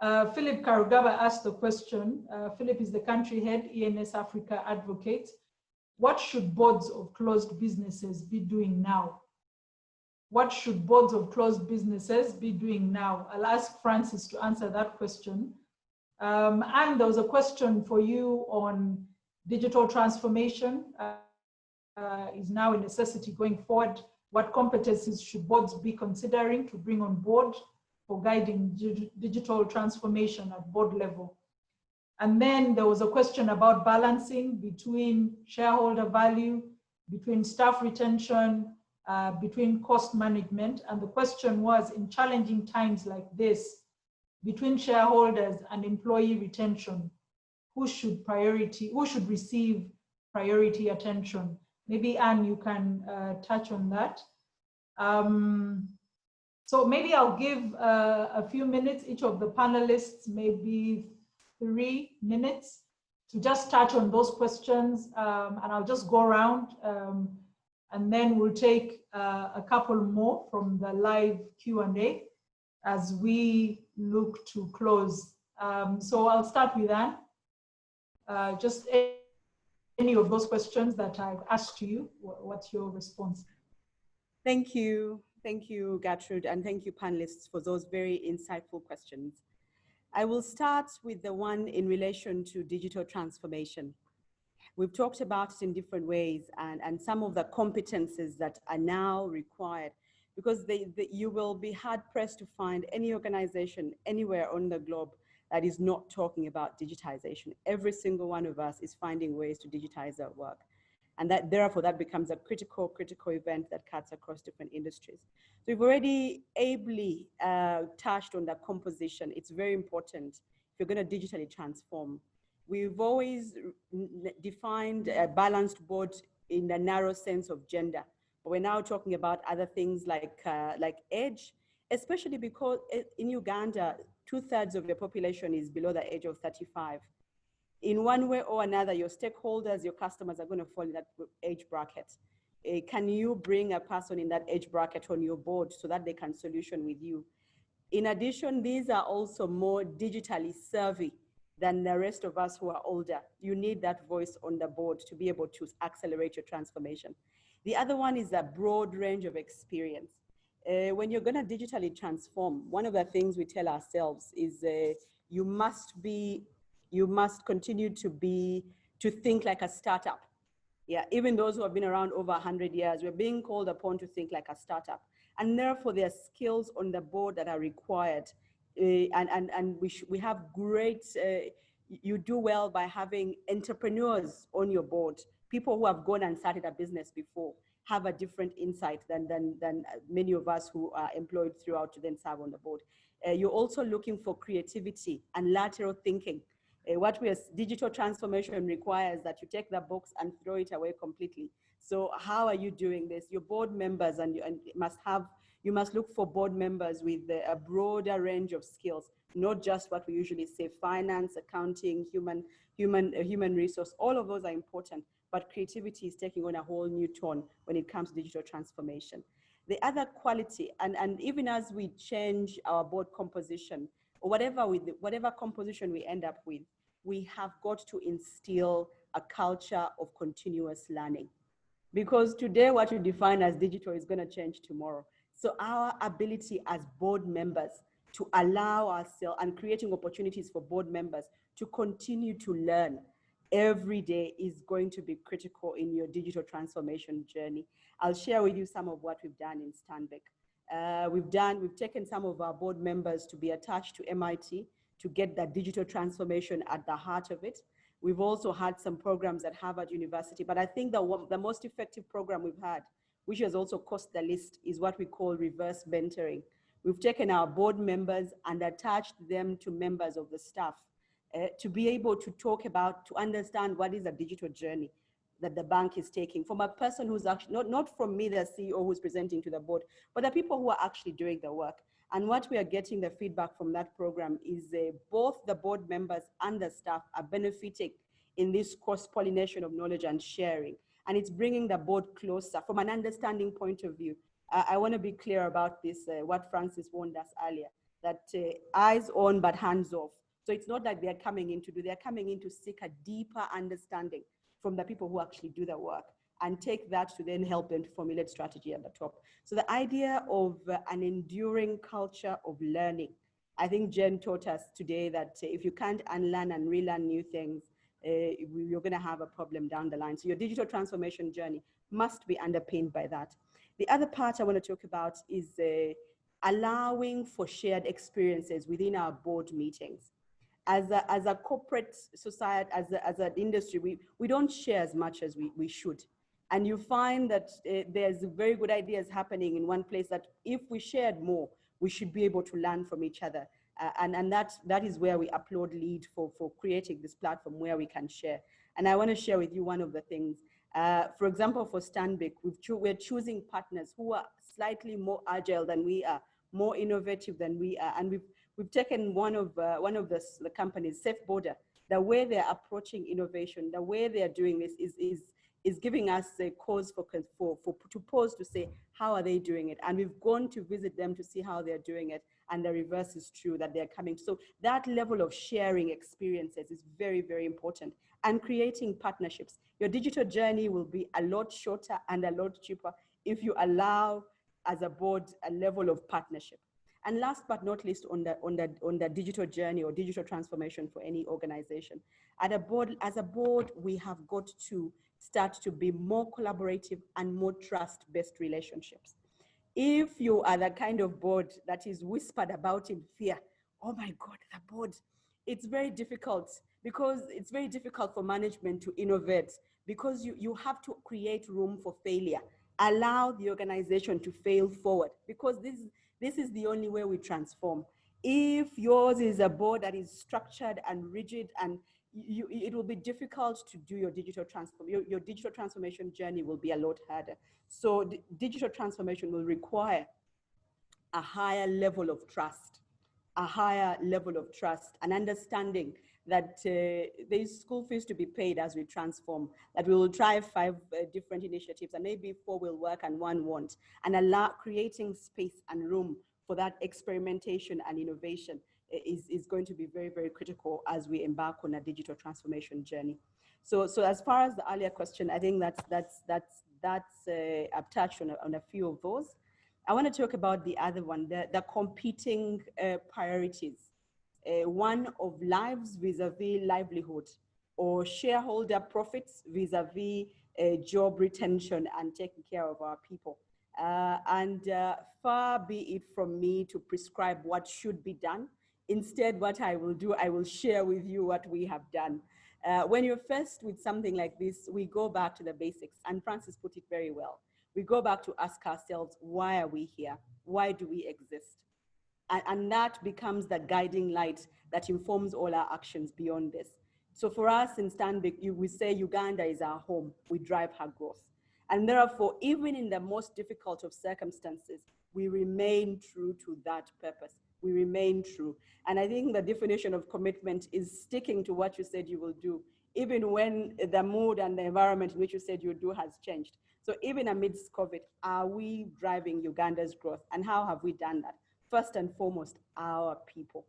Philip Karugaba asked the question. Philip is the country head, ENS Africa advocate. What should boards of closed businesses be doing now? What should boards of closed businesses be doing now? I'll ask Francis to answer that question. And there was a question for you on digital transformation. Is now a necessity going forward. What competencies should boards be considering to bring on board for guiding digital transformation at board level? And then there was a question about balancing between shareholder value, between staff retention, between cost management. And the question was, in challenging times like this, between shareholders and employee retention, who should receive priority attention? Maybe Anne, you can touch on that. So maybe I'll give a few minutes, each of the panelists, maybe 3 minutes, to just touch on those questions. And I'll just go around and then we'll take a couple more from the live Q&A as we look to close So I'll start with Anne. Just any of those questions that I've asked you, what's your response? Thank you. Thank you, Gertrude, and thank you, panelists, for those very insightful questions. I will start with the one in relation to digital transformation. We've talked about it in different ways and some of the competences that are now required, because you will be hard pressed to find any organization anywhere on the globe that is not talking about digitization. Every single one of us is finding ways to digitize our work. And that therefore that becomes a critical event that cuts across different industries. So we've already ably touched on the composition. It's very important if you're going to digitally transform. We've always defined a balanced board in the narrow sense of gender, but we're now talking about other things like age, especially because in Uganda, 2/3 of your population is below the age of 35. In one way or another, your stakeholders, your customers are going to fall in that age bracket. Can you bring a person in that age bracket on your board so that they can solution with you? In addition, these are also more digitally savvy than the rest of us who are older. You need that voice on the board to be able to accelerate your transformation. The other one is a broad range of experience. When you're going to digitally transform, one of the things we tell ourselves is you must continue to think like a startup. Yeah, even those who have been around over 100 years, we're being called upon to think like a startup. And therefore, there are skills on the board that are required. And we have great, you do well by having entrepreneurs on your board, people who have gone and started a business before, have a different insight than many of us who are employed throughout to then serve on the board. You're also looking for creativity and lateral thinking. What digital transformation requires that you take the box and throw it away completely. So how are you doing this? Your board members, and you must look for board members with a broader range of skills, not just what we usually say, finance, accounting, human resource. All of those are important, but creativity is taking on a whole new tone when it comes to digital transformation. The other quality, and even as we change our board composition, or whatever composition we end up with, we have got to instill a culture of continuous learning. Because today what you define as digital is going to change tomorrow. So our ability as board members to allow ourselves and creating opportunities for board members to continue to learn every day is going to be critical in your digital transformation journey. I'll share with you some of what we've done in Stanbic. We've taken some of our board members to be attached to MIT to get that digital transformation at the heart of it. We've also had some programs at Harvard University, but I think the most effective program we've had, which has also cost the least, is what we call reverse mentoring. We've taken our board members and attached them to members of the staff to be able to talk about, to understand what is a digital journey that the bank is taking from a person who's actually, not from me, the CEO who's presenting to the board, but the people who are actually doing the work. And what we are getting the feedback from that program is both the board members and the staff are benefiting in this cross-pollination of knowledge and sharing. And it's bringing the board closer from an understanding point of view. I want to be clear about this, what Francis warned us earlier, that eyes on but hands off. So it's not like they're coming in to do, they're coming in to seek a deeper understanding from the people who actually do the work and take that to then help them to formulate strategy at the top. So the idea of an enduring culture of learning, I think Jen taught us today that if you can't unlearn and relearn new things, you're going to have a problem down the line. So your digital transformation journey must be underpinned by that. The other part I want to talk about is allowing for shared experiences within our board meetings. As a corporate society, as an industry, we don't share as much as we should. And you find that there's very good ideas happening in one place that if we shared more, we should be able to learn from each other. And that is where we applaud LEAD for creating this platform where we can share. And I want to share with you one of the things. For example, for Stanbic, we're choosing partners who are slightly more agile than we are, more innovative than we are. And we've taken one of the companies, Safe Border. The way they're approaching innovation, the way they're doing this is is giving us a cause to pause to say, how are they doing it? And we've gone to visit them to see how they're doing it. And the reverse is true, that they're coming. So that level of sharing experiences is very, very important. And creating partnerships. Your digital journey will be a lot shorter and a lot cheaper if you allow, as a board, a level of partnership. And last but not least, on the digital journey or digital transformation for any organization, as a board, we have got to start to be more collaborative and more trust-based relationships. If you are the kind of board that is whispered about in fear, oh my God, the board, it's very difficult, because it's very difficult for management to innovate, because you have to create room for failure, allow the organization to fail forward, because this is the only way we transform. If yours is a board that is structured and rigid, and it will be difficult to do your digital transformation. Your digital transformation journey will be a lot harder. So digital transformation will require a higher level of trust, and understanding that there is school fees to be paid as we transform, that we will try 5 different initiatives, and maybe 4 will work and 1 won't, and creating space and room for that experimentation and innovation is going to be very, very critical as we embark on a digital transformation journey. So as far as the earlier question, I think I've touched on a few of those. I want to talk about the other one, the competing priorities. One of lives vis-a-vis livelihood, or shareholder profits vis-a-vis job retention and taking care of our people. Far be it from me to prescribe what should be done. Instead, what I will do, I will share with you what we have done. When you're faced with something like this, we go back to the basics, and Francis put it very well. We go back to ask ourselves, why are we here? Why do we exist? And that becomes the guiding light that informs all our actions beyond this. So for us in Stanbic, we say Uganda is our home. We drive her growth. And therefore, even in the most difficult of circumstances, we remain true to that purpose. We remain true. And I think the definition of commitment is sticking to what you said you will do, even when the mood and the environment in which you said you do has changed. So even amidst COVID, are we driving Uganda's growth? And how have we done that? First and foremost, our people.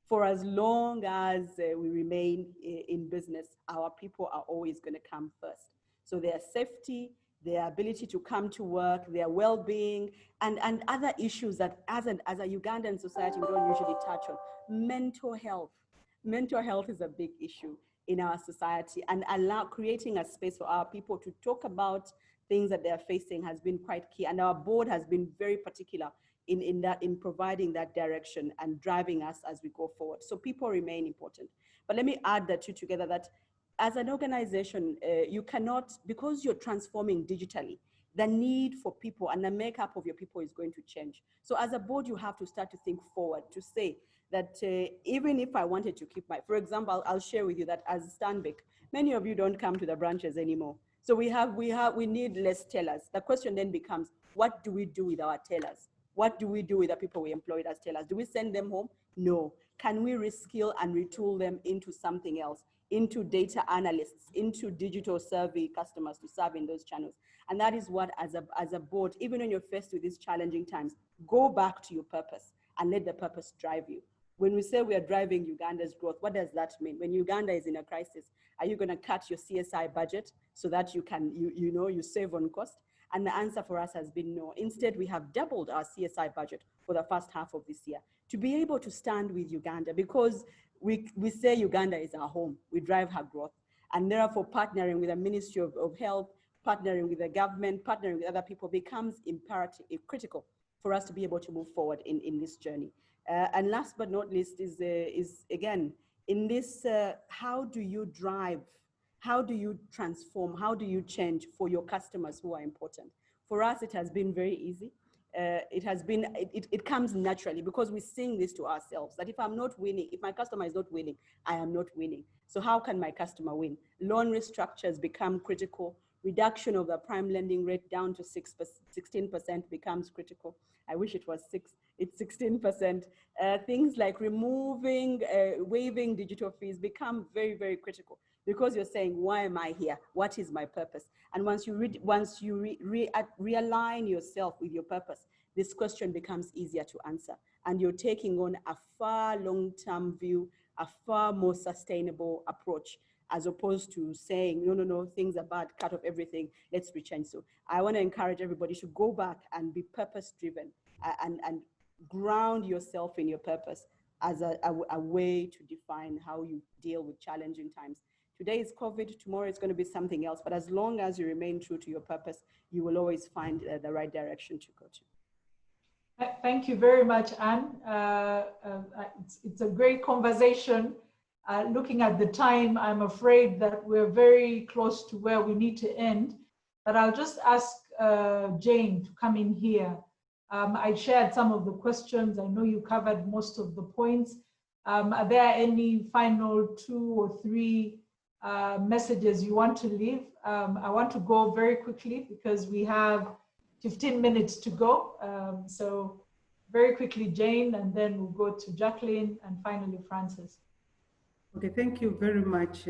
For as long as we remain in business, our people are always going to come first. So their safety, their ability to come to work, their well-being, and other issues that as a Ugandan society we don't usually touch on. Mental health. Mental health is a big issue in our society, and creating a space for our people to talk about things that they're facing has been quite key. And our board has been very particular in providing that direction and driving us as we go forward. So people remain important. But let me add the two together, that as an organization, you cannot, because you're transforming digitally, the need for people and the makeup of your people is going to change. So as a board, you have to start to think forward to say that even if I wanted to keep for example, I'll share with you that as Stanbic, many of you don't come to the branches anymore. So we need less tellers. The question then becomes, what do we do with our tellers? What do we do with the people we employed as tellers? Do we send them home? No. Can we reskill and retool them into something else, into data analysts, into digital survey customers to serve in those channels? And that is what, as a board, even when you're faced with these challenging times, go back to your purpose and let the purpose drive you. When we say we are driving Uganda's growth, what does that mean? When Uganda is in a crisis, are you going to cut your CSI budget so that you can, you save on cost? And the answer for us has been no. Instead, we have doubled our CSI budget for the first half of this year to be able to stand with Uganda, because we say Uganda is our home. We drive her growth. And therefore, partnering with the Ministry of Health, partnering with the government, partnering with other people becomes imperative, critical for us to be able to move forward in this journey. And last but not least is again, in this, how do you drive? How do you transform? How do you change for your customers who are important? For us, it has been very easy. It comes naturally because we sing this to ourselves, that if I'm not winning, if my customer is not winning, I am not winning. So how can my customer win? Loan restructures become critical. Reduction of the prime lending rate down to 16% becomes critical. I wish it was 6, it's 16%. Things like waiving digital fees become very, very critical, because you're saying, why am I here? What is my purpose? And once you realign yourself with your purpose, this question becomes easier to answer. And you're taking on a far long-term view, a far more sustainable approach, as opposed to saying, no, things are bad, cut off everything, let's rechange. So I want to encourage everybody to go back and be purpose-driven and ground yourself in your purpose as a way to define how you deal with challenging times. Today is COVID, tomorrow it's going to be something else, but as long as you remain true to your purpose, you will always find the right direction to go to. Thank you very much, Anne. It's a great conversation. Looking at the time, I'm afraid that we're very close to where we need to end, but I'll just ask Jane to come in here. I shared some of the questions. I know you covered most of the points. Are there any final 2 or 3 messages you want to leave? I want to go very quickly because we have 15 minutes to go. So very quickly, Jane, and then we'll go to Jacqueline and finally Francis. Okay, thank you very much,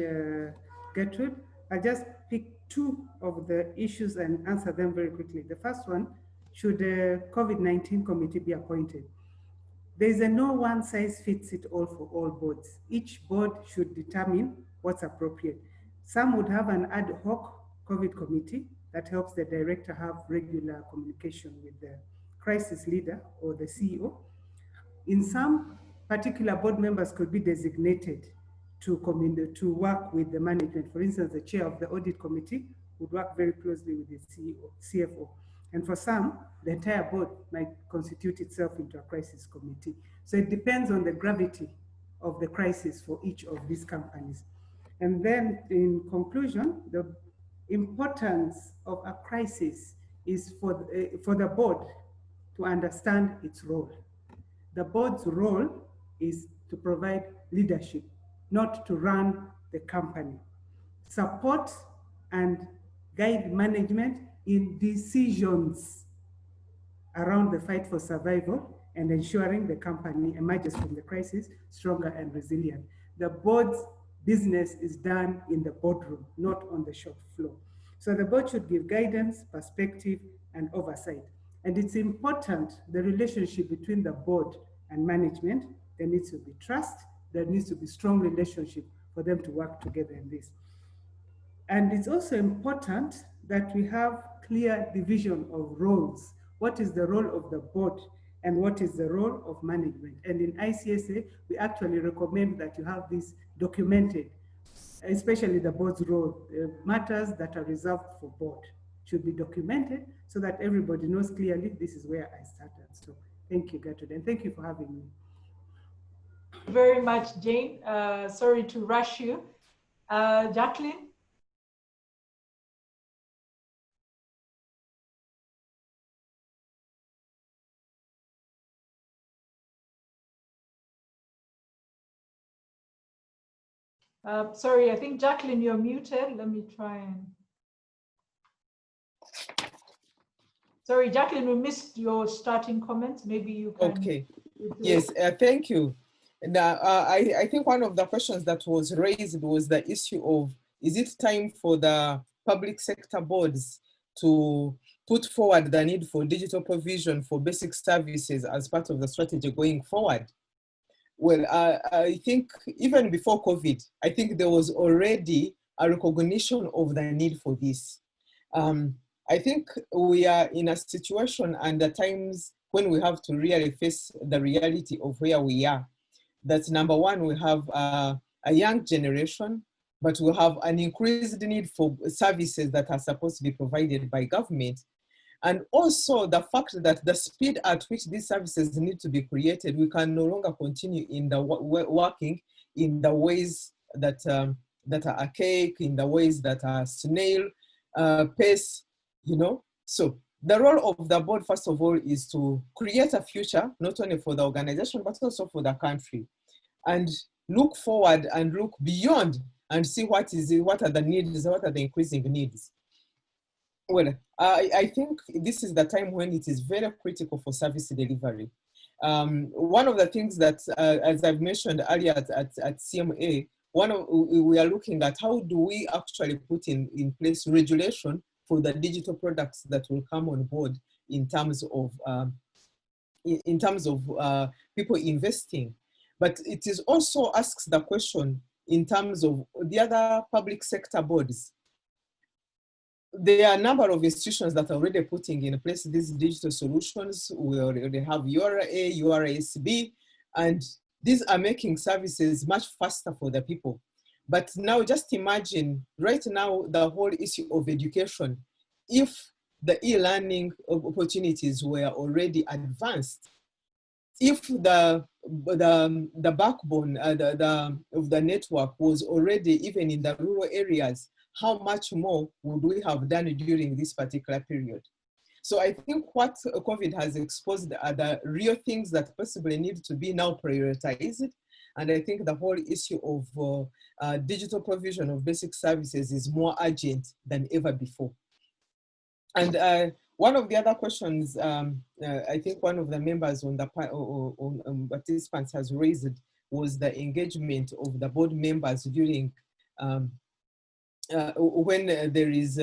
Gertrude. I just pick 2 of the issues and answer them very quickly. The first one, should a COVID-19 committee be appointed? There is a no one size fits it all for all boards. Each board should determine what's appropriate. Some would have an ad hoc COVID committee that helps the director have regular communication with the crisis leader or the CEO. In some, particular board members could be designated to work with the management. For instance, the chair of the audit committee would work very closely with the CEO, CFO. And for some, the entire board might constitute itself into a crisis committee. So it depends on the gravity of the crisis for each of these companies. And then in conclusion, the importance of a crisis is for the board to understand its role. The board's role is to provide leadership, not to run the company. Support and guide management in decisions around the fight for survival and ensuring the company emerges from the crisis stronger and resilient. The board's business is done in the boardroom, not on the shop floor. So the board should give guidance, perspective, and oversight. And it's important, the relationship between the board and management. There needs to be trust, there needs to be strong relationship for them to work together in this. And it's also important that we have clear division of roles. What is the role of the board and what is the role of management? And in ICSA, we actually recommend that you have this documented, especially the board's role. Matters that are reserved for board should be documented so that everybody knows clearly this is where I started. So thank you, Gertrude, and thank you for having me. Very much, Jane. Sorry to rush you. Jacqueline? Sorry, I think Jacqueline, you're muted. Let me try and. Sorry, Jacqueline, we missed your starting comments. Maybe you can. Okay. Yes, thank you. Now, I think one of the questions that was raised was the issue of, is it time for the public sector boards to put forward the need for digital provision for basic services as part of the strategy going forward? Well, I think even before COVID, I think there was already a recognition of the need for this. I think we are in a situation and at times when we have to really face the reality of where we are. That's number one, we have a young generation, but we have an increased need for services that are supposed to be provided by government. And also the fact that the speed at which these services need to be created, we can no longer continue in the working in the ways that, that are archaic, in the ways that are snail pace, you know. So the role of the board, first of all, is to create a future, not only for the organization, but also for the country, and look forward and look beyond and see what are the needs, what are the increasing needs. Well, I think this is the time when it is very critical for service delivery. One of the things that, as I've mentioned earlier at CMA, we are looking at how do we actually put in place regulation for the digital products that will come on board in terms of people investing. But it is also asks the question in terms of the other public sector boards. There are a number of institutions that are already putting in place these digital solutions. We already have URA, URASB, and these are making services much faster for the people. But now just imagine right now the whole issue of education. If the e-learning opportunities were already advanced, if the backbone of the network was already even in the rural areas, how much more would we have done during this particular period? So I think what COVID has exposed are the real things that possibly need to be now prioritized. And I think the whole issue of digital provision of basic services is more urgent than ever before. And one of the other questions, I think one of the members on the participants has raised was the engagement of the board members during when there is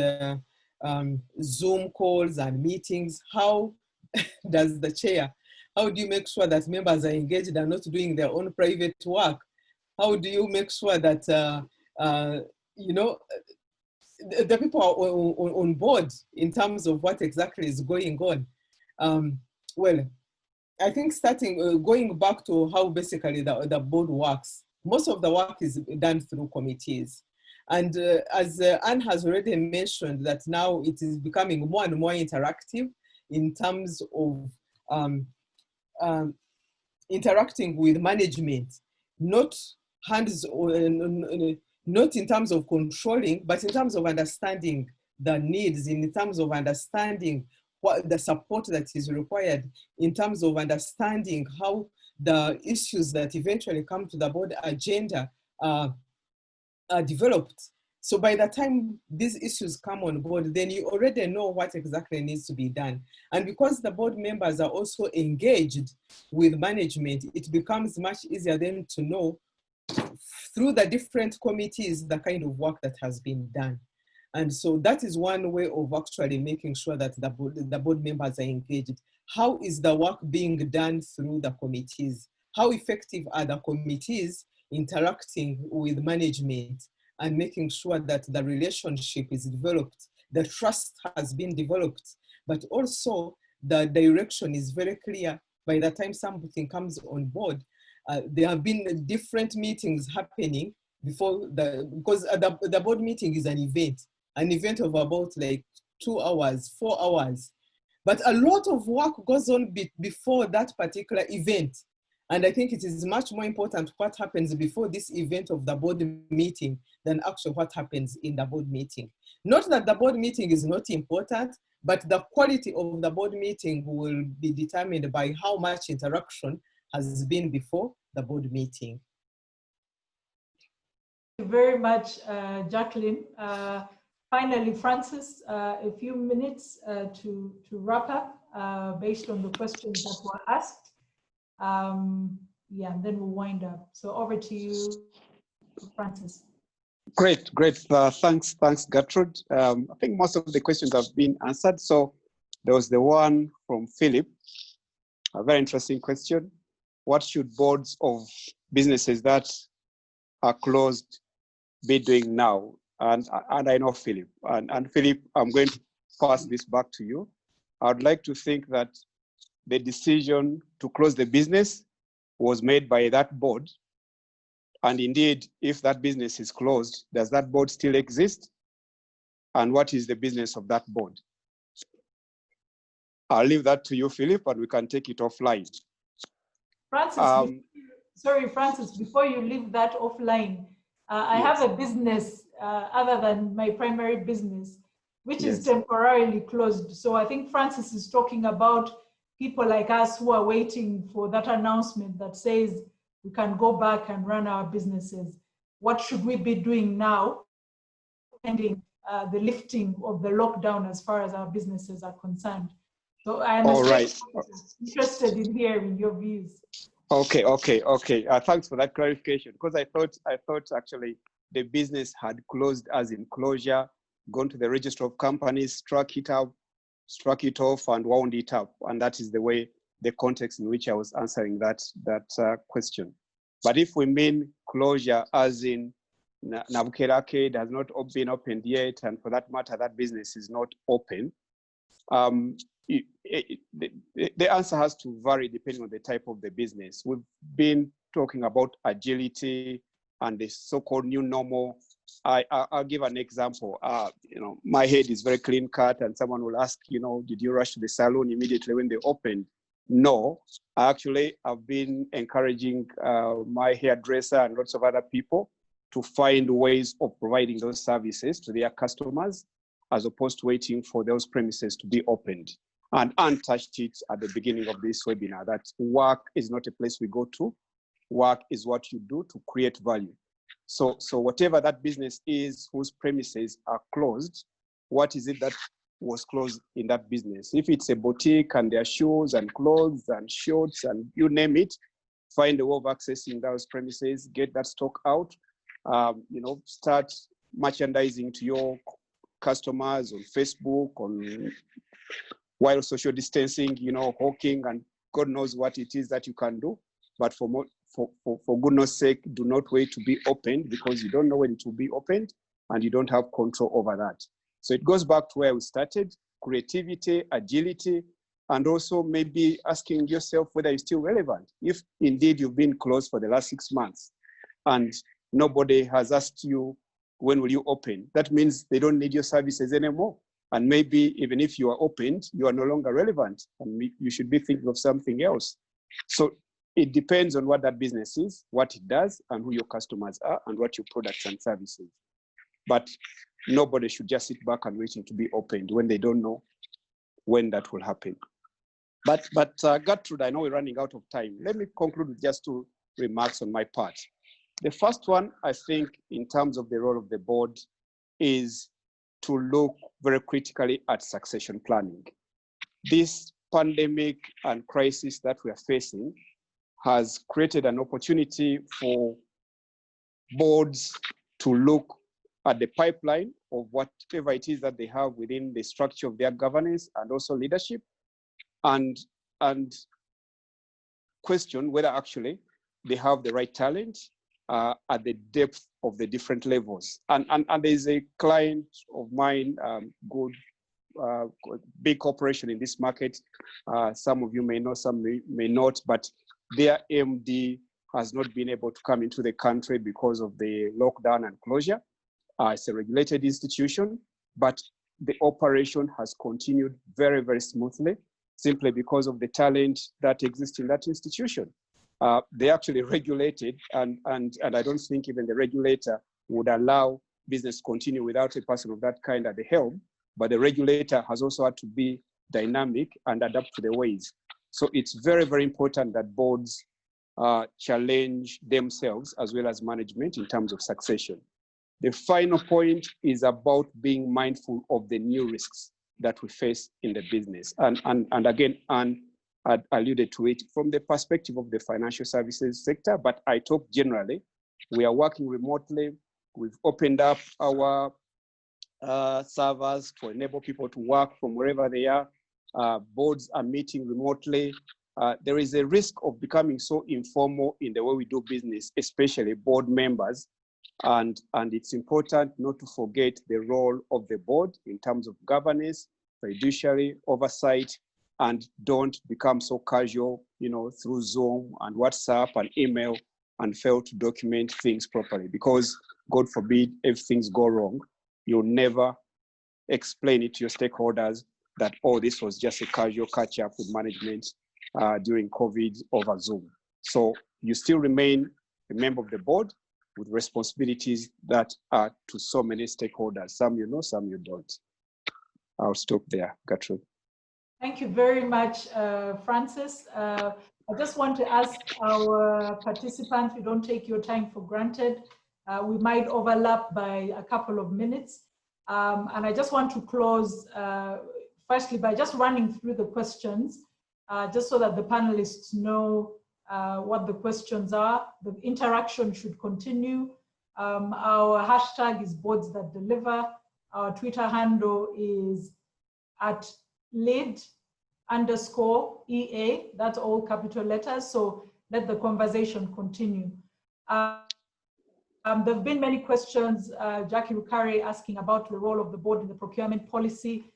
Zoom calls and meetings. How does the chair, how do you make sure that members are engaged and not doing their own private work? How do you make sure that, you know, the people are on board in terms of what exactly is going on? Well, I think going back to how basically the board works, most of the work is done through committees. And as Anne has already mentioned, that now it is becoming more and more interactive in terms of interacting with management, not not in terms of controlling, but in terms of understanding the needs, in terms of understanding what the support that is required, in terms of understanding how the issues that eventually come to the board agenda are developed. So by the time these issues come on board, then you already know what exactly needs to be done. And because the board members are also engaged with management, it becomes much easier then to know through the different committees the kind of work that has been done. And so that is one way of actually making sure that the board members are engaged. How is the work being done through the committees? How effective are the committees interacting with management and making sure that the relationship is developed, the trust has been developed, but also the direction is very clear by the time something comes on board. There have been different meetings happening before because the board meeting is an event of about like 2 hours, 4 hours. But a lot of work goes on before that particular event. And I think it is much more important what happens before this event of the board meeting than actually what happens in the board meeting. Not that the board meeting is not important, but the quality of the board meeting will be determined by how much interaction has been before the board meeting. Thank you very much, Jacqueline. Finally, Francis, a few minutes to wrap up based on the questions that were asked. Yeah, and then we'll wind up. So over to you, Francis. Great. Thanks, Gertrude. I think most of the questions have been answered. So there was the one from Philip, a very interesting question. What should boards of businesses that are closed be doing now? And I know Philip. And Philip, I'm going to pass this back to you. I would like to think that the decision to close the business was made by that board. And indeed, if that business is closed, does that board still exist? And what is the business of that board? I'll leave that to you, Philip, and we can take it offline. Francis, sorry, Francis, before you leave that offline, I have a business other than my primary business, which is temporarily closed. So I think Francis is talking about people like us who are waiting for that announcement that says we can go back and run our businesses. What should we be doing now, pending the lifting of the lockdown as far as our businesses are concerned? So I am interested in hearing your views. Okay. Thanks for that clarification, because I thought actually the business had closed as in closure, gone to the register of companies, struck it off, and wound it up, and that is the context in which I was answering that question. But if we mean closure as in Nabukela Arcade has not been opened yet, and for that matter, that business is not open, the answer has to vary depending on the type of the business. We've been talking about agility and the so-called new normal. I'll give an example. My head is very clean cut, and someone will ask, did you rush to the salon immediately when they opened? No, actually, I've been encouraging my hairdresser and lots of other people to find ways of providing those services to their customers, as opposed to waiting for those premises to be opened. And Anne touched it at the beginning of this webinar, that work is not a place we go to. Work is what you do to create value. So whatever that business is whose premises are closed, what is it that was closed in that business? If it's a boutique and there are shoes and clothes and shorts and you name it, find a way of accessing those premises, get that stock out, start merchandising to your customers on Facebook, while social distancing, hawking, and God knows what it is that you can do. But for goodness sake, do not wait to be opened, because you don't know when it will be opened and you don't have control over that. So it goes back to where we started: creativity, agility, and also maybe asking yourself whether you're still relevant. If indeed you've been closed for the last 6 months and nobody has asked you, when will you open? That means they don't need your services anymore. And maybe even if you are opened, you are no longer relevant, and you should be thinking of something else. So it depends on what that business is, what it does, and who your customers are, and what your products and services. But nobody should just sit back and waiting to be opened when they don't know when that will happen. But Gertrude, I know we're running out of time. Let me conclude with just 2 remarks on my part. The first one, I think, in terms of the role of the board, is to look very critically at succession planning. This pandemic and crisis that we are facing has created an opportunity for boards to look at the pipeline of whatever it is that they have within the structure of their governance and also leadership, and question whether actually they have the right talent at the depth of the different levels. And there's a client of mine, big corporation in this market. Some of you may know, some may not, but their MD has not been able to come into the country because of the lockdown and closure. It's a regulated institution, but the operation has continued very, very smoothly, simply because of the talent that exists in that institution. They actually regulated, and I don't think even the regulator would allow business to continue without a person of that kind at the helm, but the regulator has also had to be dynamic and adapt to the ways. So it's very, very important that boards challenge themselves as well as management in terms of succession. The final point is about being mindful of the new risks that we face in the business. And again, Anne had alluded to it from the perspective of the financial services sector, but I talk generally. We are working remotely. We've opened up our servers to enable people to work from wherever they are. Boards are meeting remotely. There is a risk of becoming so informal in the way we do business, especially board members. And it's important not to forget the role of the board in terms of governance, fiduciary oversight, and don't become so casual, through Zoom and WhatsApp and email, and fail to document things properly. Because God forbid, if things go wrong, you'll never explain it to your stakeholders that, oh, this was just a casual catch up with management during COVID over Zoom. So you still remain a member of the board with responsibilities that are to so many stakeholders. Some you know, some you don't. I'll stop there, Gertrude. Thank you very much, Francis. I just want to ask our participants, we don't take your time for granted. We might overlap by a couple of minutes. And I just want to close, firstly, by just running through the questions, just so that the panelists know what the questions are. The interaction should continue. Our hashtag is boards that deliver. Our Twitter handle is @lead_EA. That's all capital letters. So let the conversation continue. There have been many questions. Jackie Rukari asking about the role of the board in the procurement policy,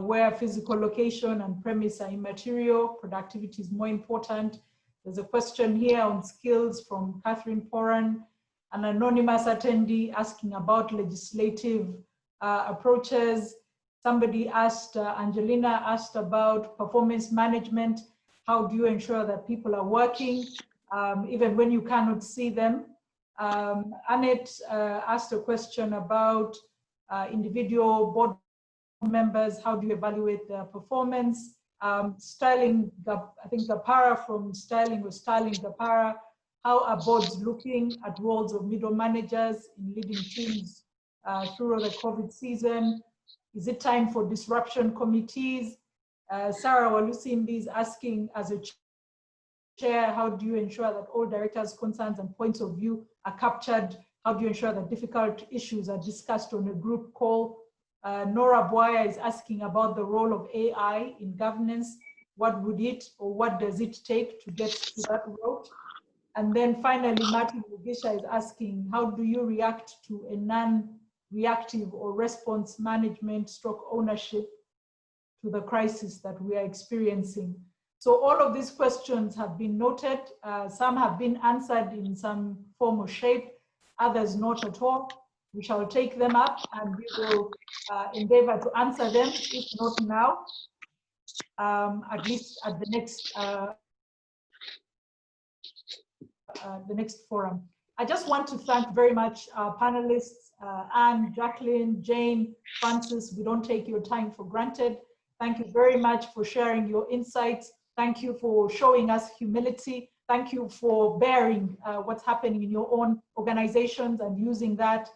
where physical location and premise are immaterial, productivity is more important. There's a question here on skills from Catherine Poran, an anonymous attendee asking about legislative approaches. Somebody asked, Angelina asked about performance management. How do you ensure that people are working even when you cannot see them? Annette asked a question about individual board members. How do you evaluate their performance? Styling, I think Gapara from Styling was Styling Gapara. How are boards looking at roles of middle managers in leading teams through the COVID season? Is it time for disruption committees? Sarah Walusimbi is asking, as a chair, how do you ensure that all directors' concerns and points of view are captured? How do you ensure that difficult issues are discussed on a group call? Nora Boya is asking about the role of AI in governance. What would it or what does it take to get to that road? And then finally, Martin Mugisha is asking, how do you react to a non-reactive or response management stroke ownership to the crisis that we are experiencing? So all of these questions have been noted. Some have been answered in some form or shape, others not at all. We shall take them up and we will endeavor to answer them, if not now, at least at the next forum. I just want to thank very much our panelists, Anne, Jacqueline, Jane, Francis. We don't take your time for granted. Thank you very much for sharing your insights. Thank you for showing us humility. Thank you for bearing what's happening in your own organizations and using that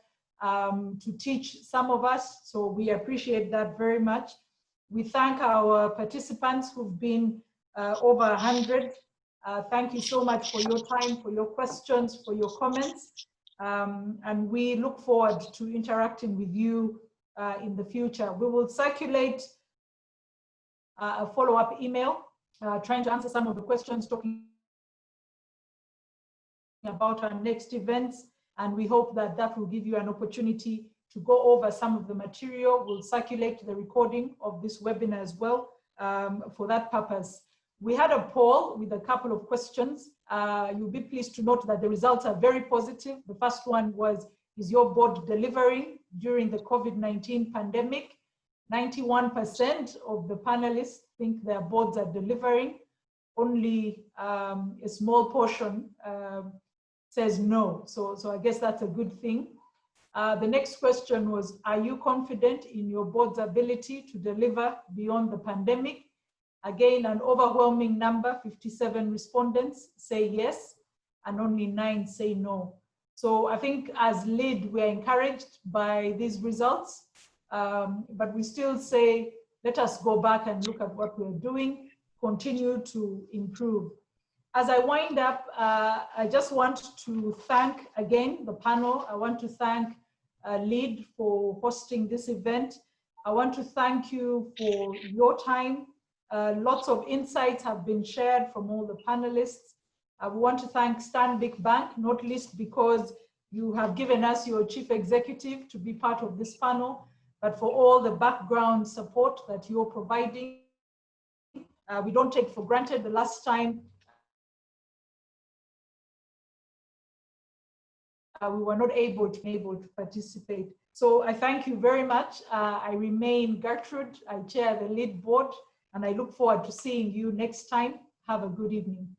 to teach some of us. So we appreciate that very much. We thank our participants who've been over 100. Thank you so much for your time, for your questions, for your comments. And we look forward to interacting with you in the future. We will circulate a follow-up email trying to answer some of the questions, talking about our next events. And we hope that that will give you an opportunity to go over some of the material. We'll circulate the recording of this webinar as well for that purpose. We had a poll with a couple of questions. You'll be pleased to note that the results are very positive. The first one was, is your board delivering during the COVID-19 pandemic? 91% of the panelists think their boards are delivering. Only a small portion says no. So I guess that's a good thing. The next question was, are you confident in your board's ability to deliver beyond the pandemic? Again, an overwhelming number, 57 respondents say yes, and only 9 say no. So I think as LEAD, we're encouraged by these results, but we still say, let us go back and look at what we're doing, continue to improve. As I wind up, I just want to thank again the panel. I want to thank LEAD for hosting this event. I want to thank you for your time. Lots of insights have been shared from all the panelists. I want to thank Stanbic Bank, not least because you have given us your chief executive to be part of this panel, but for all the background support that you're providing. We don't take for granted. The last time we were not able to participate. So I thank you very much. I remain Gertrude. I chair the LEAD board, and I look forward to seeing you next time. Have a good evening.